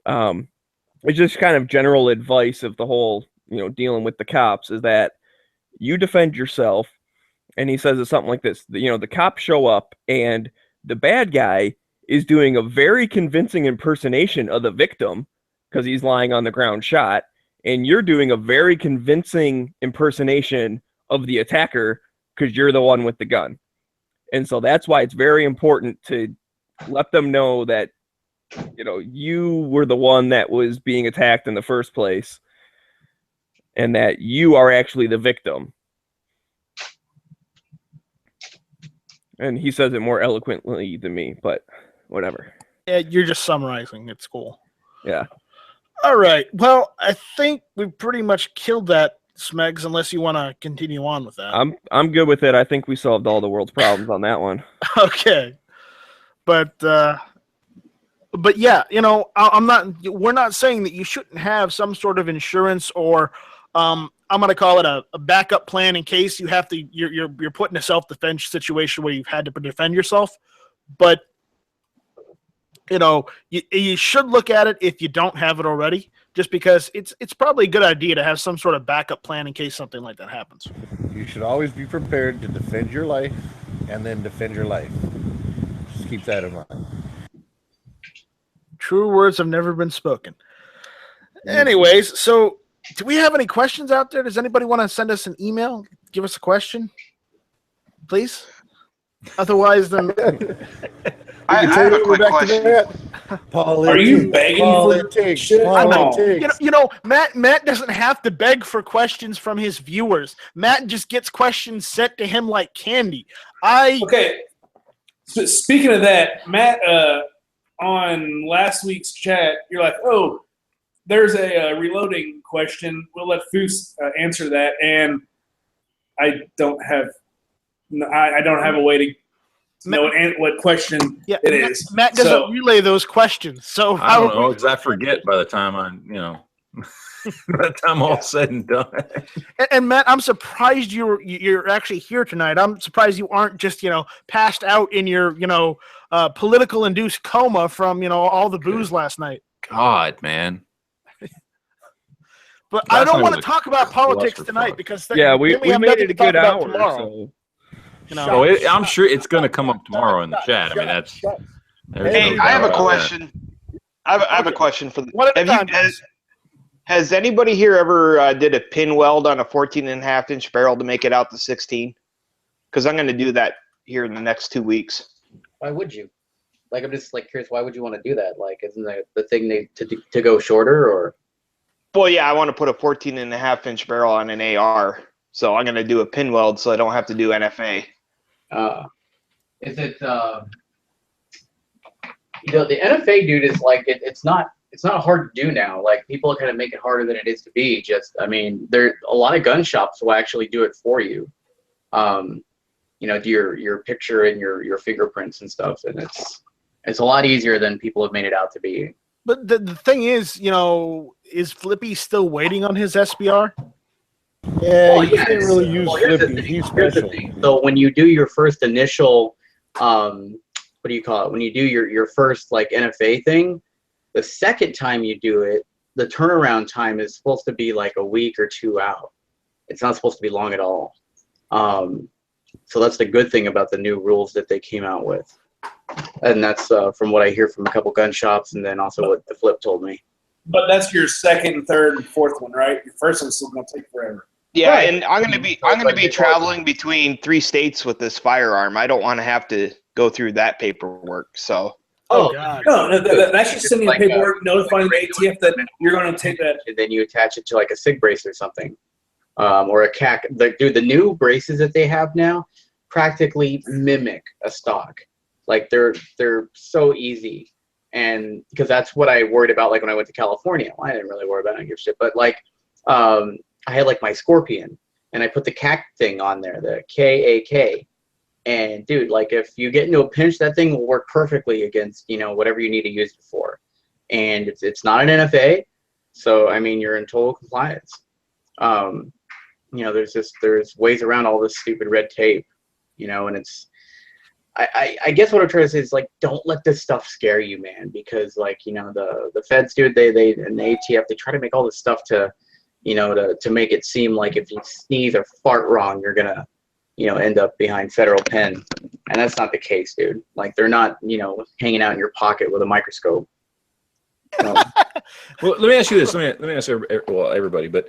It's just kind of general advice of the whole, dealing with the cops is that you defend yourself. And he says it's something like this, the cops show up and the bad guy is doing a very convincing impersonation of the victim because he's lying on the ground shot. And you're doing a very convincing impersonation of the attacker because you're the one with the gun. And so that's why it's very important to let them know that, you were the one that was being attacked in the first place and that you are actually the victim. And he says it more eloquently than me, but whatever. Yeah, you're just summarizing. It's cool. Yeah. All right. Well, I think we pretty much killed that, Smegs, unless you want to continue on with that. I'm good with it. I think we solved all the world's problems on that one. Okay. But yeah, we're not saying that you shouldn't have some sort of insurance or I'm going to call it a backup plan in case you have to, you're put in a self-defense situation where you've had to defend yourself. But, you should look at it if you don't have it already, just because it's probably a good idea to have some sort of backup plan in case something like that happens. You should always be prepared to defend your life and then defend your life. Just keep that in mind. True words have never been spoken. Anyways, so do we have any questions out there? Does anybody want to send us an email? Give us a question, please. Otherwise, then I have a quick question. Are you begging for shit? Matt doesn't have to beg for questions from his viewers. Matt just gets questions sent to him like candy. Okay. So speaking of that, Matt, on last week's chat, you're like, "Oh, there's a reloading question. We'll let Foos answer that." And I don't have a way to know what question it is. Matt doesn't relay those questions, so I don't know because I forget by the time by the time all said and done. And Matt, I'm surprised you're actually here tonight. I'm surprised you aren't just passed out in your political induced coma from all the booze last night. God, man. But I don't want to talk about politics tonight because we have made nothing it to a talk good about hour. tomorrow. So. I'm sure it's going to come up tomorrow in the chat. I mean, that's. Hey, I have a question. I have a question for Has anybody here ever did a pin weld on a 14.5-inch barrel to make it out to 16? Because I'm going to do that here in the next 2 weeks. Why would you? Like, I'm just curious. Why would you want to do that? Like, isn't the thing to go shorter or? Well, yeah, I want to put a 14.5-inch barrel on an AR, so I'm going to do a pin weld so I don't have to do NFA. Is it? The NFA dude is like it's not hard to do now. Like people kind of make it harder than it is to be. There a lot of gun shops will actually do it for you. Do your picture and your fingerprints and stuff, and it's a lot easier than people have made it out to be. But the thing is, is Flippy still waiting on his SBR? Yeah, you can't really use Flippy. He's special. So when you do your first initial, what do you call it? When you do your first like NFA thing, the second time you do it, the turnaround time is supposed to be like a week or 2 out. It's not supposed to be long at all. So that's the good thing about the new rules that they came out with. And that's from what I hear from a couple gun shops, and then also what the Flip told me. But that's your second, third, and fourth one, right? Your first one's still gonna take forever. Yeah, right. And I'm gonna be traveling between 3 states with this firearm. I don't want to have to go through that paperwork. So. Oh God! No, that's just sending like paperwork notifying the ATF that you're going to take that. And then you attach it to like a SIG brace or something, or a CAC. The new braces that they have now practically mimic a stock. Like they're so easy. And because that's what I worried about, like when I went to California. Well, I didn't really worry about it, I don't give a shit. But like, I had like my Scorpion, and I put the CAC thing on there, the KAK. And dude, like if you get into a pinch, that thing will work perfectly against, you know, whatever you need to use it for. And it's not an NFA, so I mean you're in total compliance. You know, there's ways around all this stupid red tape, you know, and it's. I guess what I'm trying to say is like, don't let this stuff scare you, man, because like, you know, the feds, dude, they and the ATF, they try to make all this stuff to, you know, to make it seem like if you sneeze or fart wrong, you're gonna, you know, end up behind federal pen, and that's not the case, dude. Like they're not, you know, hanging out in your pocket with a microscope. Well, let me ask you this. Let me ask everybody, but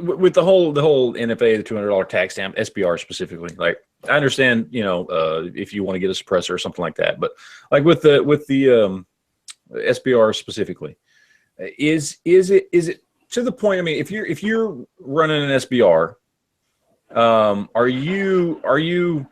with the whole NFA, the $200 tax stamp, SBR specifically, like I understand, you know, if you want to get a suppressor or something like that, but like with the SBR specifically, is it to the point? I mean, if you're running an SBR, are you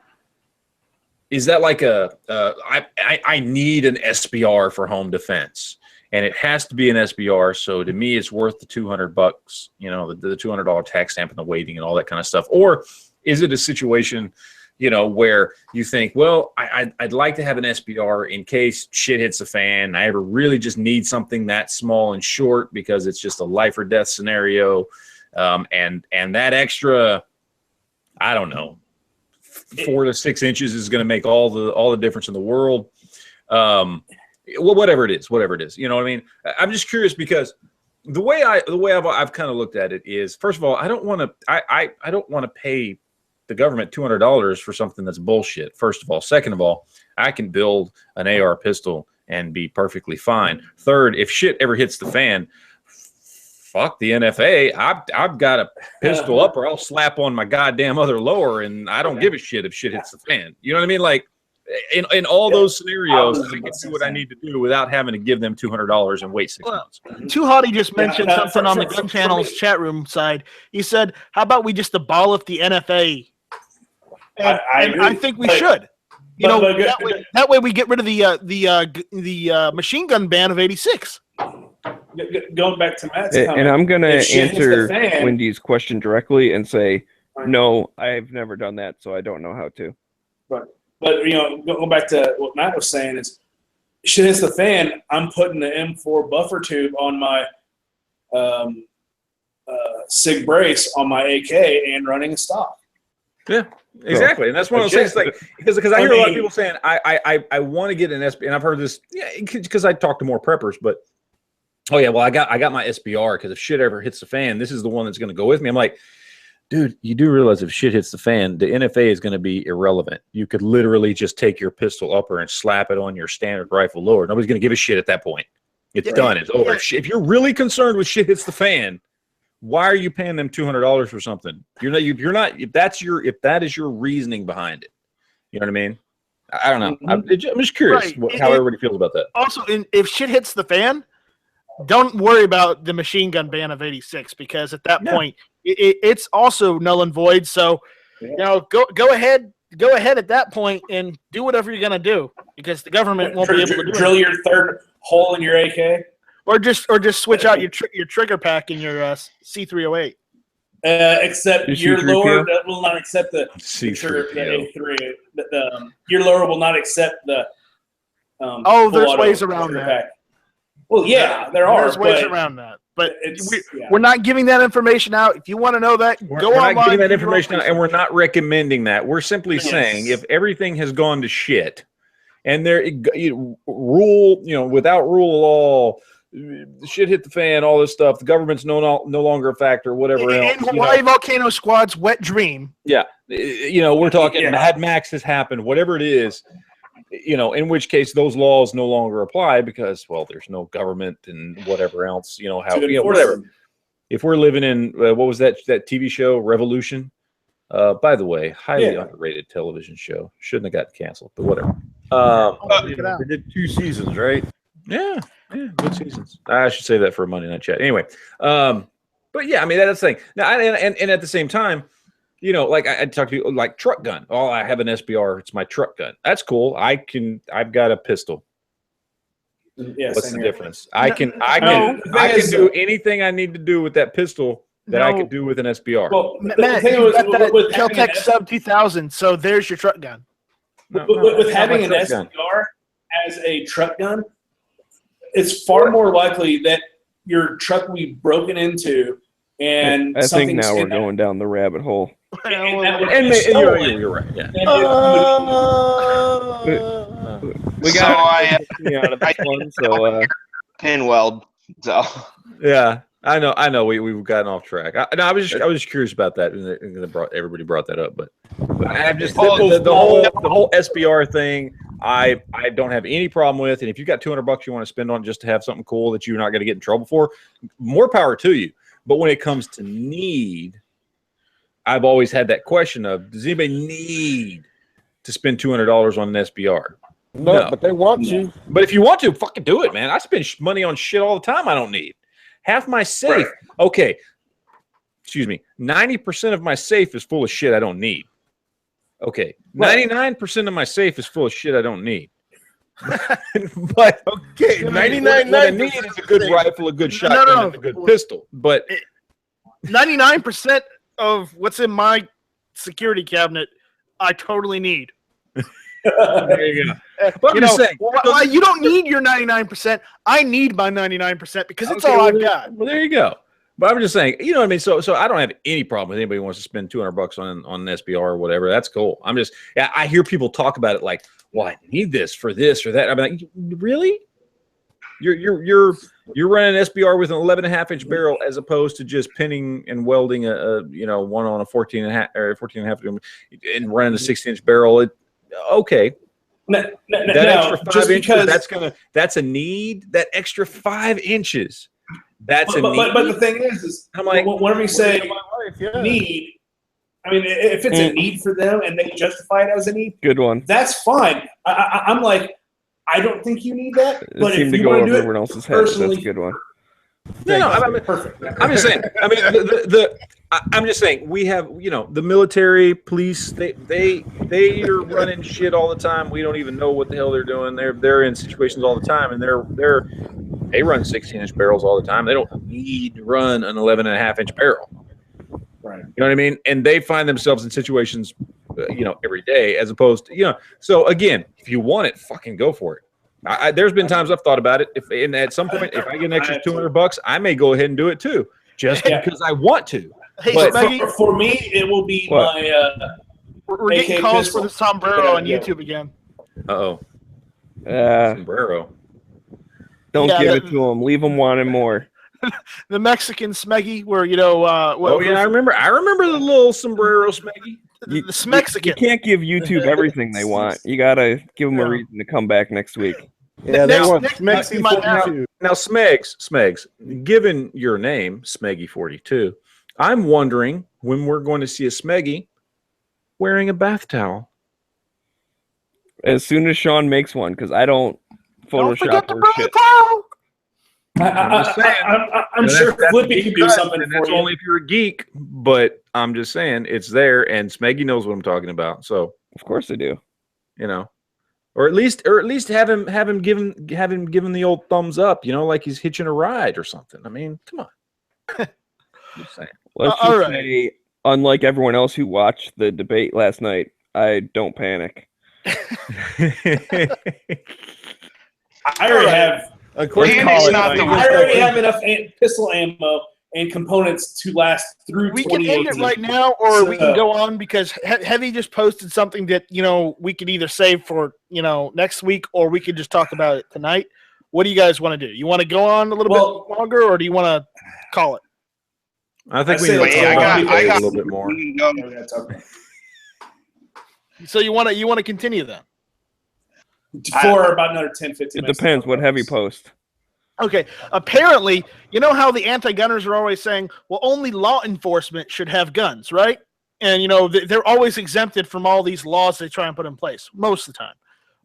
is that like I need an SBR for home defense? And it has to be an SBR, so to me, it's worth the $200. You know, the $200 tax stamp and the waiting and all that kind of stuff. Or is it a situation, you know, where you think, well, I'd like to have an SBR in case shit hits the fan. I ever really just need something that small and short because it's just a life or death scenario, and that extra, I don't know, 4 to 6 inches is going to make all the difference in the world. Well, whatever it is, you know what I mean? I'm just curious because the way I've kind of looked at it is, first of all, I don't want to pay the government $200 for something that's bullshit. First of all, second of all, I can build an AR pistol and be perfectly fine. Third, if shit ever hits the fan, fuck the NFA. I've got a pistol up, or I'll slap on my goddamn other lower, and I don't give a shit if shit hits the fan. You know what I mean? Like. In all those scenarios, I can do what I need to do without having to give them $200 and wait 6 months. Too Hottie just mentioned something on the Gun Channel's chat room side. He said, "How about we just abolish the NFA?" And I think we should. You know, that way we get rid of the machine gun ban of '86. Going back to Matt's comment, and I'm going to answer Wendy's question directly and say, no, I've never done that, so I don't know how to. But you know, going back to what Matt was saying is, shit hits the fan. I'm putting the M4 buffer tube on my SIG brace on my AK and running a stock. Yeah, exactly. And that's one of those things, like because I hear a lot of people saying I want to get an SBR, and I've heard this, yeah, because I talk to more preppers, but oh yeah, well I got my SBR because if shit ever hits the fan, this is the one that's going to go with me. I'm like, dude, you do realize if shit hits the fan, the NFA is going to be irrelevant. You could literally just take your pistol upper and slap it on your standard rifle lower. Nobody's going to give a shit at that point. It's done. It's over. If you're really concerned with shit hits the fan, why are you paying them $200 for something? You're not. If that is your reasoning behind it, you know what I mean? I don't know. I'm just curious how everybody feels about that. Also, if shit hits the fan, don't worry about the machine gun ban of '86 because at that point it's also null and void. So, you know, go ahead at that point and do whatever you're gonna do because the government won't be able to drill your third hole in your AK, or just switch out your trigger pack in your C308. Except your lower will not accept the C3PO. A3. Your lower will not accept the. There's ways around that. Pack. Well, yeah, there's ways around that, but we're not giving that information out. If you want to know that, go online. We're not giving that information out, and we're not recommending that. We're simply saying if everything has gone to shit, and without rule of law, shit hit the fan, all this stuff. The government's no longer a factor, whatever else. In Hawaii Volcano Squad's wet dream. Yeah, we're talking Mad Max has happened, whatever it is. In which case those laws no longer apply because, well, there's no government and whatever else, whatever. If we're living in, what was that TV show, Revolution? By the way, highly underrated television show. Shouldn't have gotten canceled, but whatever. They did 2 seasons, right? Yeah, good seasons. I should say that for a Monday Night Chat. Anyway, but yeah, I mean, that's the thing. Now, and at the same time, you know, like I talk to you like truck gun. Oh, I have an SBR. It's my truck gun. That's cool. I've got a pistol. Yeah, What's the here. difference? I can is, do anything I need to do with that pistol that I could do with an SBR. Well, Matt, thing you've was, got that with Kel-Tec Sub 2000, so there's your truck gun. with having an truck gun. SBR as a truck gun, it's far more likely that your truck will be broken into, and I think something's now we're in that. going down the rabbit hole. And that would And be stolen. you're right. Yeah. We So got out of this one, so Pinweld. So Yeah, I know. We've gotten off track. I was just curious about that, and everybody brought that up. But I'm just the whole SBR thing. I don't have any problem with, and if you've got $200 you want to spend on just to have something cool that you're not going to get in trouble for, more power to you. But when it comes to need, I've always had that question of, does anybody need to spend $200 on an SBR? No, but they want you. But if you want to, fucking do it, man. I spend money on shit all the time I don't need. Half my safe, okay, excuse me, 90% of my safe is full of shit I don't need. Okay, 99% of my safe is full of shit I don't need. But Okay, what I need is a good rifle, a good shotgun, and a good pistol. But 99% of what's in my security cabinet, I totally need. there you go. But I'm just saying, why you don't need your 99%. I need my 99% because it's all I've got. Well, there you go. But I'm just saying, you know what I mean? So I don't have any problem with anybody who wants to spend $200 on an SBR or whatever. That's cool. I hear people talk about it like, well, I need this for this or that. I'm like, really? You're running an SBR with an 11.5-inch barrel as opposed to just pinning and welding a one on a 14.5 or 14.5 and running a 6-inch barrel. Okay. That Extra 5 inches, that's a need. That extra 5 inches, that's a need. But the thing is I'm like, whenever you say need, I mean, if it's a need for them and they justify it as a need, good one. That's fine. I'm like, I don't think you need that. But It seemed if to you go want over to do it everyone else's head. That's a good one. No, I mean, perfect. I'm just saying. I mean, I'm just saying we have, the military, police. They are running shit all the time. We don't even know what the hell they're doing. They're in situations all the time, and they run 16-inch barrels all the time. They don't need to run an 11.5-inch barrel. Right. You know what I mean? And they find themselves in situations, every day, as opposed to, So again, if you want it, fucking go for it. There's been times I've thought about it. And at some point, if I get an extra $200, I may go ahead and do it too, just because I want to. Hey, but for me, it will be my. We're getting calls for the sombrero on YouTube again. Uh-oh. Sombrero. Don't give it to him. Leave him wanting more. The Mexican Smeggy, where I remember the little sombrero Smeggy. The Smexican. You can't give YouTube everything they want. You gotta give them a reason to come back next week. Yeah, they want Smeggy. Now, Smegs, given your name, Smeggy42, I'm wondering when we're going to see a Smeggy wearing a bath towel. As soon as Sean makes one, because I don't Photoshop or shit. I'm sure Flippy can do something and that's for you. only if you're a geek, but I'm just saying it's there, and Smeggy knows what I'm talking about. So of course I do. Or at least have him give him the old thumbs up, like he's hitching a ride or something. I mean, come on. Just saying. Let's just say, unlike everyone else who watched the debate last night, I don't panic. I already have. I already have enough pistol ammo and components to last through. We can end it right now, or we can go on because Heavy just posted something that we could either save for next week, or we could just talk about it tonight. What do you guys want to do? You want to go on a little bit longer, or do you want to call it? I think we need to talk about it a little bit more. So you want to continue then? For about another 10, 15 minutes. It depends what Heavy post. Okay. Apparently, you know how the anti-gunners are always saying, well, only law enforcement should have guns, right? And, they're always exempted from all these laws they try and put in place most of the time.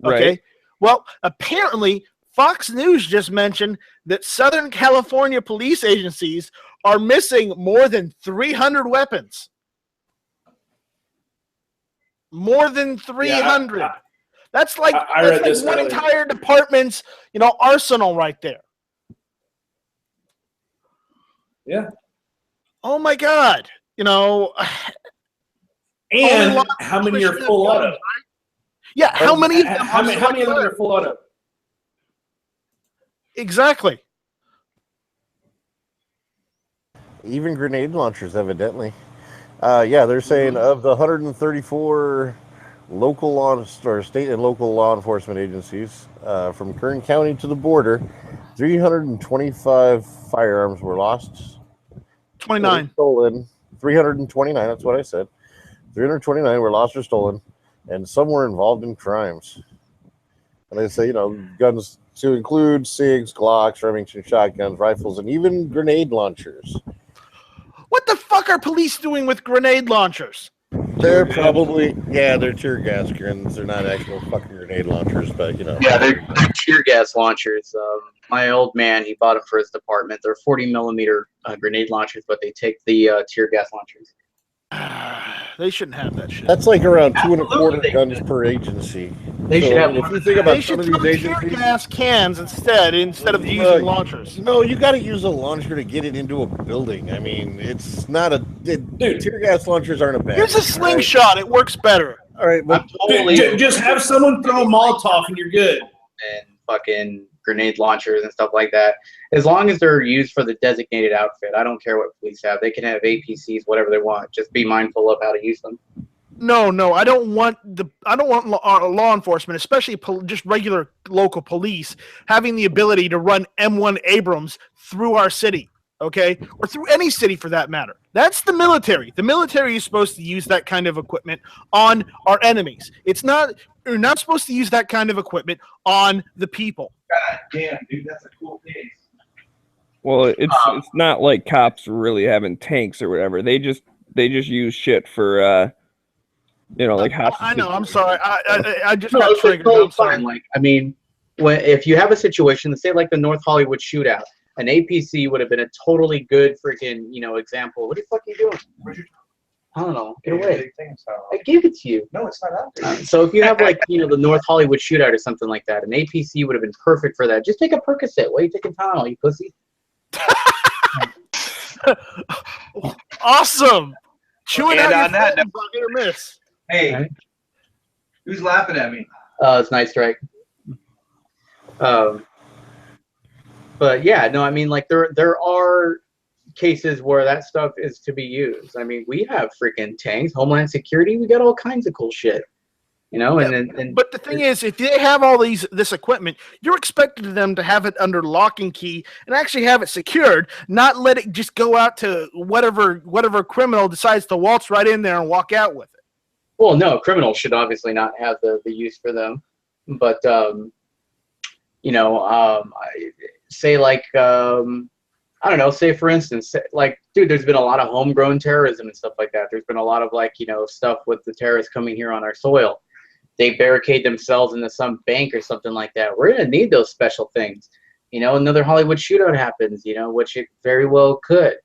Okay. Right. Well, apparently, Fox News just mentioned that Southern California police agencies are missing more than 300 weapons. More than 300. That's like, I read this one earlier. entire department's, arsenal right there. Yeah. Oh my God. And Only how many are Christian full guns, auto? right? Yeah, how many of them How are many of them are full auto? Exactly. Even grenade launchers, evidently. Yeah, they're saying of the 134 local or state and local law enforcement agencies, from Kern County to the border, 325 firearms were lost. 29. Stolen. 329, that's what I said. 329 were lost or stolen, and some were involved in crimes. And they say, guns to include SIGs, Glocks, Remington shotguns, rifles, and even grenade launchers. What the fuck are police doing with grenade launchers? They're probably, they're tear gas guns. They're not actual fucking grenade launchers, but Yeah, they're tear gas launchers. My old man, he bought them for his department. They're 40 millimeter grenade launchers, but they take the tear gas launchers. They shouldn't have that shit. That's like around 2 Absolutely. 1/4 guns per agency. They should have. If you think about They some should of throw these tear agencies, gas cans instead of using launchers. no, you got to use a launcher to get it into a building. I mean, it's not tear gas launchers aren't a bad. Use a slingshot. It works better. All right, but Just have someone throw a Molotov and you're good. And fucking grenade launchers and stuff like that. As long as they're used for the designated outfit, I don't care what police have. They can have APCs, whatever they want. Just be mindful of how to use them. No, I don't want law enforcement, especially just regular local police, having the ability to run M1 Abrams through our city, okay, or through any city for that matter. That's the military. The military is supposed to use that kind of equipment on our enemies. You're not supposed to use that kind of equipment on the people. God damn, dude, that's a cool case. Well, it's not like cops really having tanks or whatever. They just use shit for like hostage. I know. I'm sorry. I just No, got it's triggered. totally I'm sorry. fine. Like, I mean, if you have a situation, say like the North Hollywood shootout, an APC would have been a totally good freaking, example. What the fuck are you doing? I don't know. Get away. I gave it to you. No, it's not out there. So if you have like, the North Hollywood shootout or something like that, an APC would have been perfect for that. Just take a Percocet. Why are you taking Tylenol, you pussy? Awesome. Chewing And out on your that phone, hit or miss. Hey, who's laughing at me? It's nice, strike. But yeah, no, I mean, like there are cases where that stuff is to be used. I mean, we have freaking tanks, Homeland Security, we got all kinds of cool shit, and But the thing is, if they have all this equipment, you're expecting them to have it under lock and key and actually have it secured, not let it just go out to whatever criminal decides to waltz right in there and walk out with it. well, no, criminals should obviously not have the use for them, but say like I don't know, say for instance, like, dude, there's been a lot of homegrown terrorism and stuff like that. There's been a lot of like, stuff with the terrorists coming here on our soil. They barricade themselves into some bank or something like that. We're gonna need those special things. Another Hollywood shootout happens, which it very well could.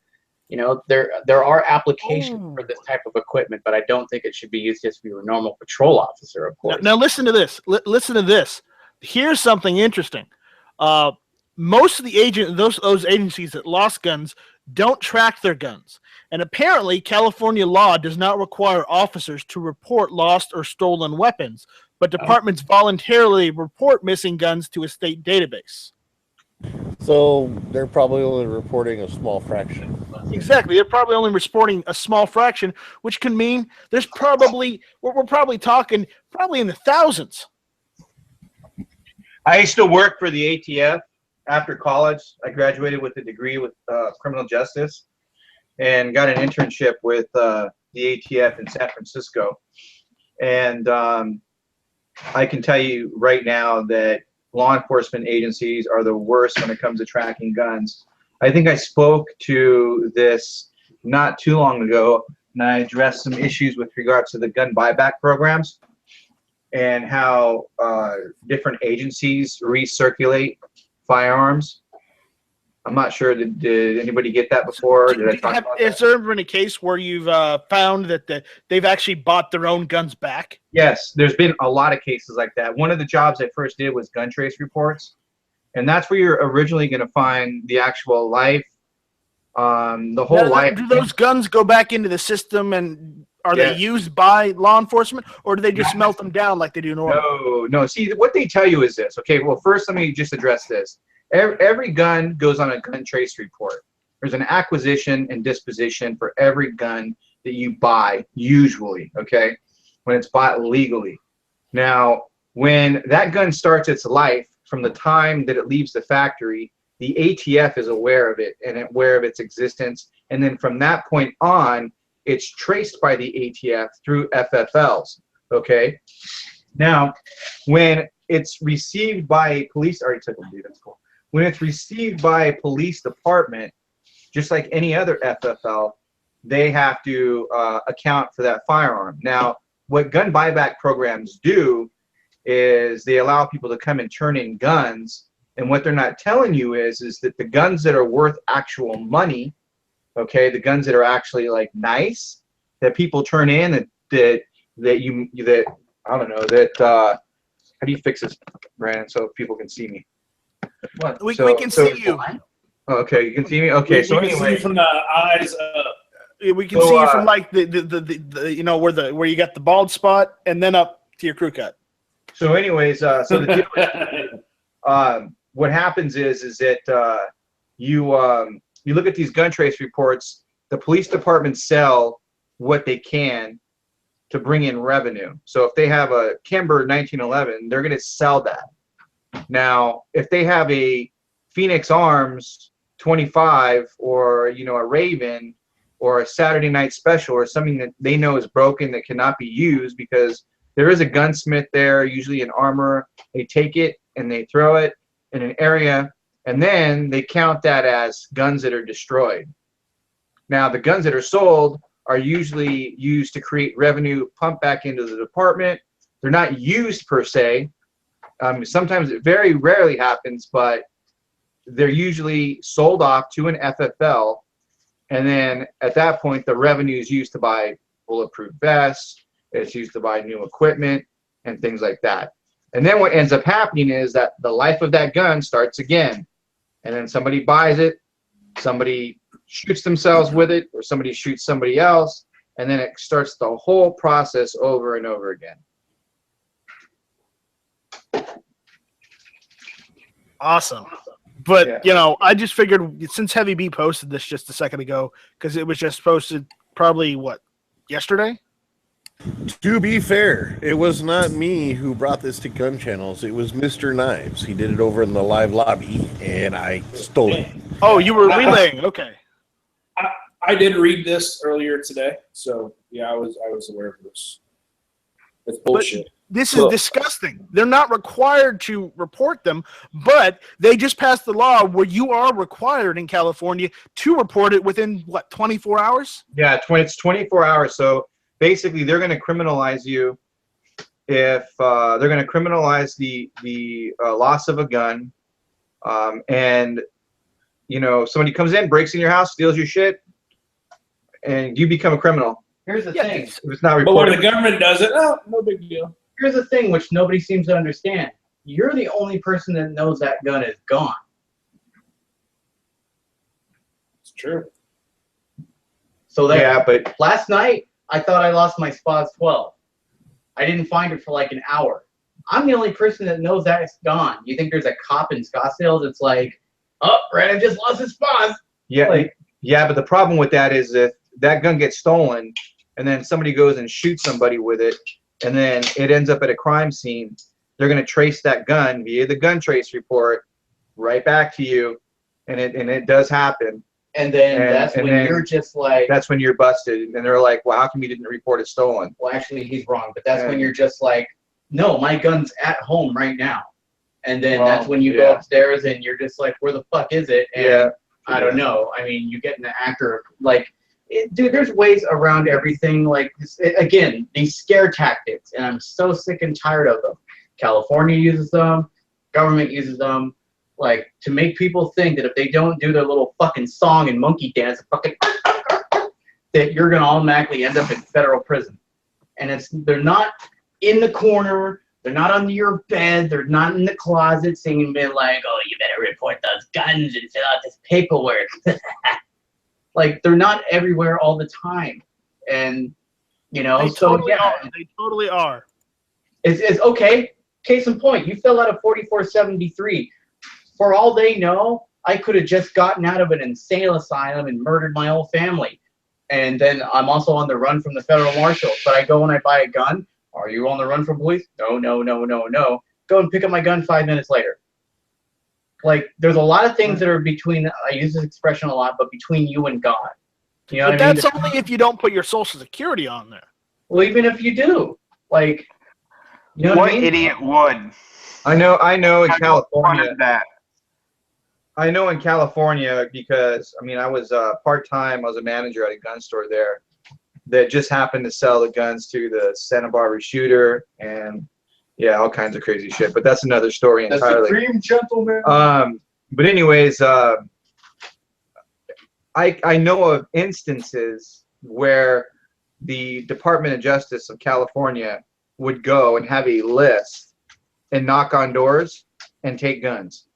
There are applications for this type of equipment, but I don't think it should be used just for your normal patrol officer, of course. Now listen to this. Listen to this. Here's something interesting. Most of the those agencies that lost guns don't track their guns. And apparently California law does not require officers to report lost or stolen weapons, but departments voluntarily report missing guns to a state database. so they're probably only reporting a small fraction. Exactly. They're probably only reporting a small fraction, which can mean we're probably talking in the thousands. I used to work for the ATF after college. I graduated with a degree with criminal justice and got an internship with the ATF in San Francisco. And I can tell you right now that law enforcement agencies are the worst when it comes to tracking guns. I think I spoke to this not too long ago, and I addressed some issues with regards to the gun buyback programs and how different agencies recirculate firearms. I'm not sure. Did anybody get that before? Did I talk about that? Has there ever been a case where you've found that they've actually bought their own guns back? Yes, there's been a lot of cases like that. One of the jobs I first did was gun trace reports, and that's where you're originally going to find the actual life, the whole life. Do those guns go back into the system, and are they used by law enforcement, or do they just melt them down like they do normally? No. See, what they tell you is this. Okay, well, first let me just address this. Every gun goes on a gun trace report. There's an acquisition and disposition for every gun that you buy, usually, okay, when it's bought legally. Now, when that gun starts its life, from the time that it leaves the factory, the ATF is aware of it and aware of its existence. And then from that point on, it's traced by the ATF through FFLs, okay? Now, when it's received by a police, already took them, dude, that's cool. When it's received by a police department, just like any other FFL, they have to account for that firearm. Now, what gun buyback programs do is they allow people to come and turn in guns, and what they're not telling you is that the guns that are worth actual money, okay, the guns that are actually like nice, that people turn in, that I don't know, that how do you fix this, Brandon, so people can see me? What? We can see you. Okay, you can see me. Okay, so we can see from the eyes up. We can see you from like the you know where you got the bald spot and then up to your crew cut. So, anyways, so the deal what happens is that you look at these gun trace reports. The police departments sell what they can to bring in revenue. So if they have a Kimber 1911, they're going to sell that. Now, if they have a Phoenix Arms 25 or, you know, a Raven or a Saturday Night Special or something that they know is broken that cannot be used because there is a gunsmith there, usually an armor, they take it and they throw it in an area and then they count that as guns that are destroyed. Now, the guns that are sold are usually used to create revenue, pump back into the department. They're not used per se. Sometimes it very rarely happens, but they're usually sold off to an FFL, and then at that point, the revenue is used to buy bulletproof vests, it's used to buy new equipment, and things like that. And then what ends up happening is that the life of that gun starts again, and then somebody buys it, somebody shoots themselves with it, or somebody shoots somebody else, and then it starts the whole process over and over again. Awesome. But, you know, I just figured since Heavy B posted this just a second ago, because it was just posted probably, what, yesterday? To be fair, it was not me who brought this to Gun Channels. It was Mr. Knives. He did it over in the live lobby, and I stole it. Oh, you were relaying. Okay. I did read this earlier today, so yeah, I was aware of this. It's bullshit. But this is disgusting. They're not required to report them, but they just passed the law where you are required in California to report it within, what, 24 hours? Yeah, it's 24 hours. So basically, they're going to criminalize you if they're going to criminalize the loss of a gun, and you know somebody comes in, breaks in your house, steals your shit, and you become a criminal. Here's the thing. If it's not But reported. when the government does it, oh, no big deal. Here's the thing which nobody seems to understand. You're the only person that knows that gun is gone. It's true. So there. Yeah, but Last night, I thought I lost my SPAS 12. I didn't find it for like an hour. I'm the only person that knows that it's gone. You think there's a cop in Scottsdale that's like, oh, Brandon just lost his SPAS. yeah, Like, yeah, but the problem with that is if that gun gets stolen, and then somebody goes and shoots somebody with it, and then it ends up at a crime scene, they're going to trace that gun via the gun trace report right back to you, and it does happen. and then that's when you're just like, That's when you're busted, and they're like, well, how come you didn't report it stolen? well, actually, he's wrong. But that's when you're just like, no, my gun's at home right now. And then that's when you go upstairs and you're just like, where the fuck is it? And I don't know. I mean, you get in the actor, like, dude, there's ways around everything. Like, again, these scare tactics, and I'm so sick and tired of them. California uses them. Government uses them. like to make people think that if they don't do their little fucking song and monkey dance, fucking that you're gonna automatically end up in federal prison. And they're not in the corner, they're not under your bed, they're not in the closet singing like, oh, you better report those guns and fill out this paperwork. Like they're not everywhere all the time. And you know, They so totally yeah, are. They totally are. it's okay. Case in point, you fill out a 4473. For all they know, I could have just gotten out of an insane asylum and murdered my whole family. And then I'm also on the run from the federal marshal. But I go and I buy a gun. Are you on the run from police? No, no, no, no, no. Go and pick up my gun 5 minutes later. Like, there's a lot of things that are between, I use this expression a lot, but between you and God. You know But what I mean? that's only if you don't put your social security on there. Well, even if you do. Like, you know what I mean? idiot would? I know in California. Wanted that. I know in California because I mean I was part-time. I was a manager at a gun store there that just happened to sell the guns to the Santa Barbara shooter and yeah, all kinds of crazy shit. But that's another story entirely. The Supreme Gentleman. But anyways, I know of instances where the Department of Justice of California would go and have a list and knock on doors and take guns.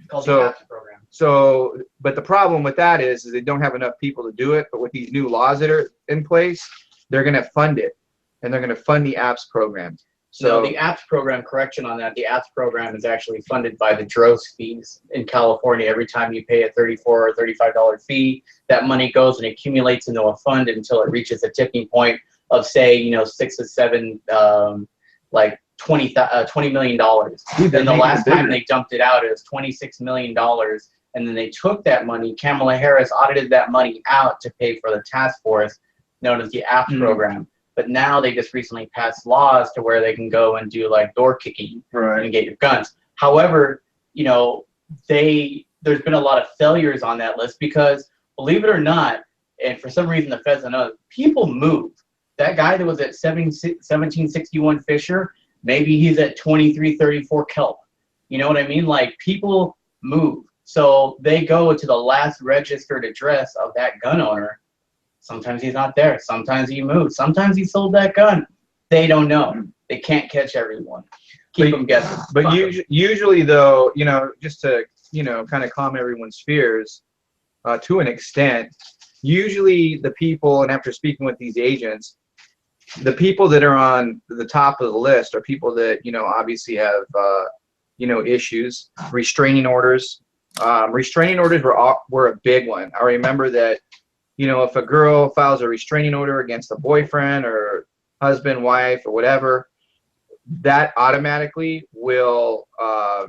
Called So- the APS program. So, but the problem with that is they don't have enough people to do it. But with these new laws that are in place, they're going to fund it, and they're going to fund the APS program. So No, the APS program, correction on that, the APS program is actually funded by the DROS fees in California. Every time you pay a $34 or $35 fee, that money goes and accumulates into a fund until it reaches a tipping point of, say, you know, 6 or 7, like $20 million. Then the last time they dumped it out, it was $26 million. And then they took that money. Kamala Harris audited that money out to pay for the task force known as the APS program. But now they just recently passed laws to where they can go and do like door kicking and get your guns. However, you know, there's been a lot of failures on that list because, believe it or not, and for some reason the feds don't know, people move. That guy that was at 1761 Fisher, maybe he's at 2334 Kelp. You know what I mean? Like, people move. So they go to the last registered address of that gun owner. Sometimes he's not there. Sometimes he moved. Sometimes he sold that gun. They don't know. They can't catch everyone. Keep them guessing. But usually, though, you know, just to, you know, kind of calm everyone's fears to an extent, usually the people, and after speaking with these agents, the people that are on the top of the list are people that, you know, obviously have, you know, issues, restraining orders. Restraining orders were a big one. I remember that, you know, if a girl files a restraining order against a boyfriend or husband, wife, or whatever, that automatically will, I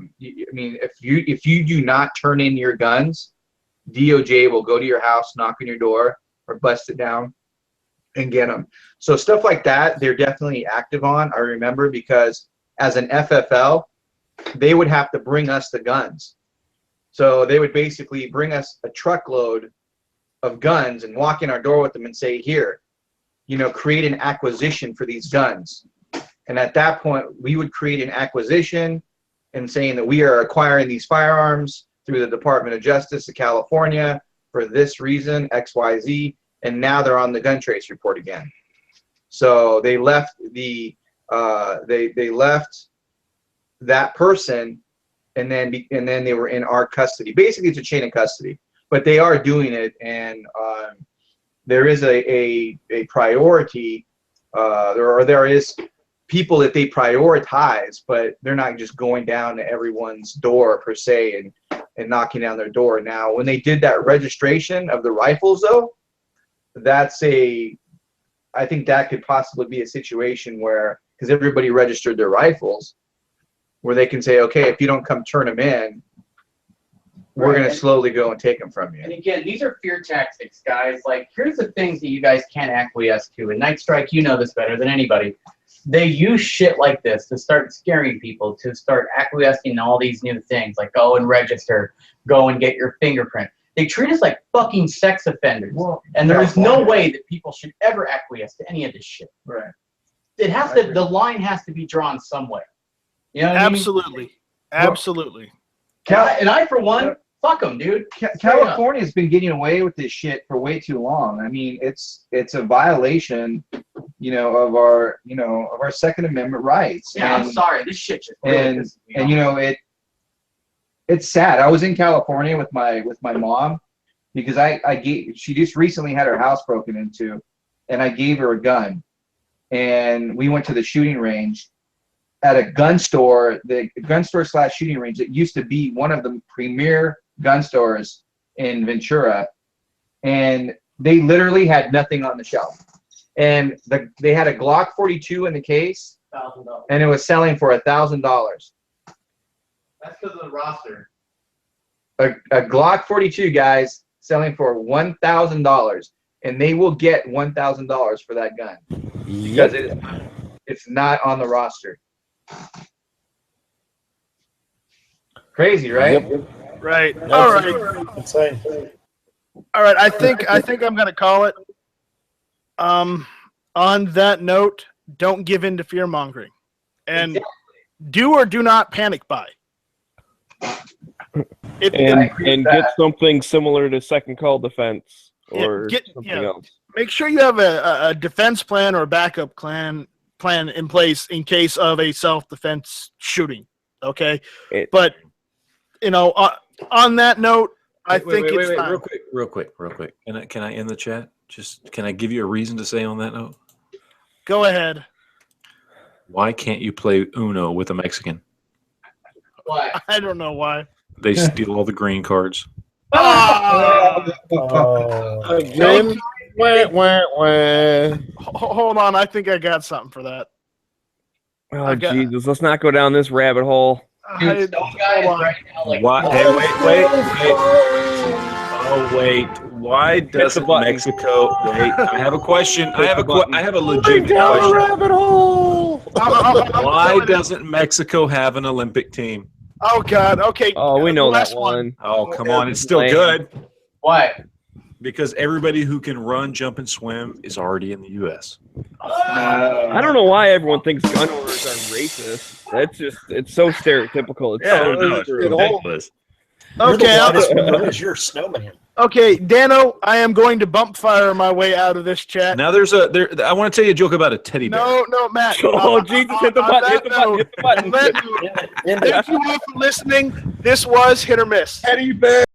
mean, if you do not turn in your guns, DOJ will go to your house, knock on your door, or bust it down and get them. So stuff like that, they're definitely active on. I remember because as an FFL, they would have to bring us the guns. So they would basically bring us a truckload of guns and walk in our door with them and say, here, you know, create an acquisition for these guns. And at that point, we would create an acquisition and saying that we are acquiring these firearms through the Department of Justice of California for this reason, XYZ, and now they're on the gun trace report again. So they left the they left that person, and then they were in our custody. Basically, it's a chain of custody, but they are doing it, and there is a priority. There is people that they prioritize, but they're not just going down to everyone's door per se and knocking down their door. Now, when they did that registration of the rifles, though, I think that could possibly be a situation where, because everybody registered their rifles, where they can say, okay, if you don't come turn them in, we're going to slowly go and take them from you. And again, these are fear tactics, guys. Like, here's the things that you guys can't acquiesce to. And Night Strike, you know this better than anybody. They use shit like this to start scaring people, to start acquiescing to all these new things, like go and register, go and get your fingerprint. They treat us like fucking sex offenders. Well, and there's no way that people should ever acquiesce to any of this shit. Right. It has to, the line has to be drawn somewhere. You know what I mean? Absolutely. Absolutely. And I, for one, fuck them, dude. California's been getting away with this shit for way too long. I mean, it's a violation, of our Second Amendment rights. Yeah, I'm sorry. This shit just really pisses me off. It's sad. I was in California with my mom because she just recently had her house broken into, and I gave her a gun, and we went to the shooting range at a gun store, the gun store / shooting range that used to be one of the premier gun stores in Ventura, and they literally had nothing on the shelf, and they had a Glock 42 in the case, and it was selling for $1,000. That's because of the roster. A Glock 42, guys, selling for $1,000, and they will get $1,000 for that gun because it's not on the roster. Crazy, right? Yep. Right. All right. Insane. All right. I think I'm gonna call it. On that note, don't give in to fear mongering, and do or do not panic buy. And get something similar to second call defense or something else. Make sure you have a defense plan or a backup plan in place in case of a self-defense shooting. Okay, but on that note, I think it's time. Real quick. Can I end the chat? Can I give you a reason to say on that note? Go ahead. Why can't you play Uno with a Mexican? Why? I don't know why. They steal all the green cards. Again? Hold on, I think I got something for that. Oh, Jesus, let's not go down this rabbit hole. Dude, some guys right now, like, Why? Hey, wait. Oh, wait. Why doesn't Mexico? Wait, I have a question. I have a legitimate question. Rabbit hole. Why doesn't Mexico have an Olympic team? Oh God. Okay. Oh, we know that one. Oh, come on. It's still good. Why? Because everybody who can run, jump, and swim is already in the U.S. I don't know why everyone thinks gun owners are racist. It's so stereotypical. It's so ridiculous. Okay. You're a snowman. Okay, Dano, I am going to bump fire my way out of this chat. Now I want to tell you a joke about a teddy bear. No, Matt. Oh, Jesus, hit the button. Thank you all for listening. This was Hit or Miss. Teddy bear.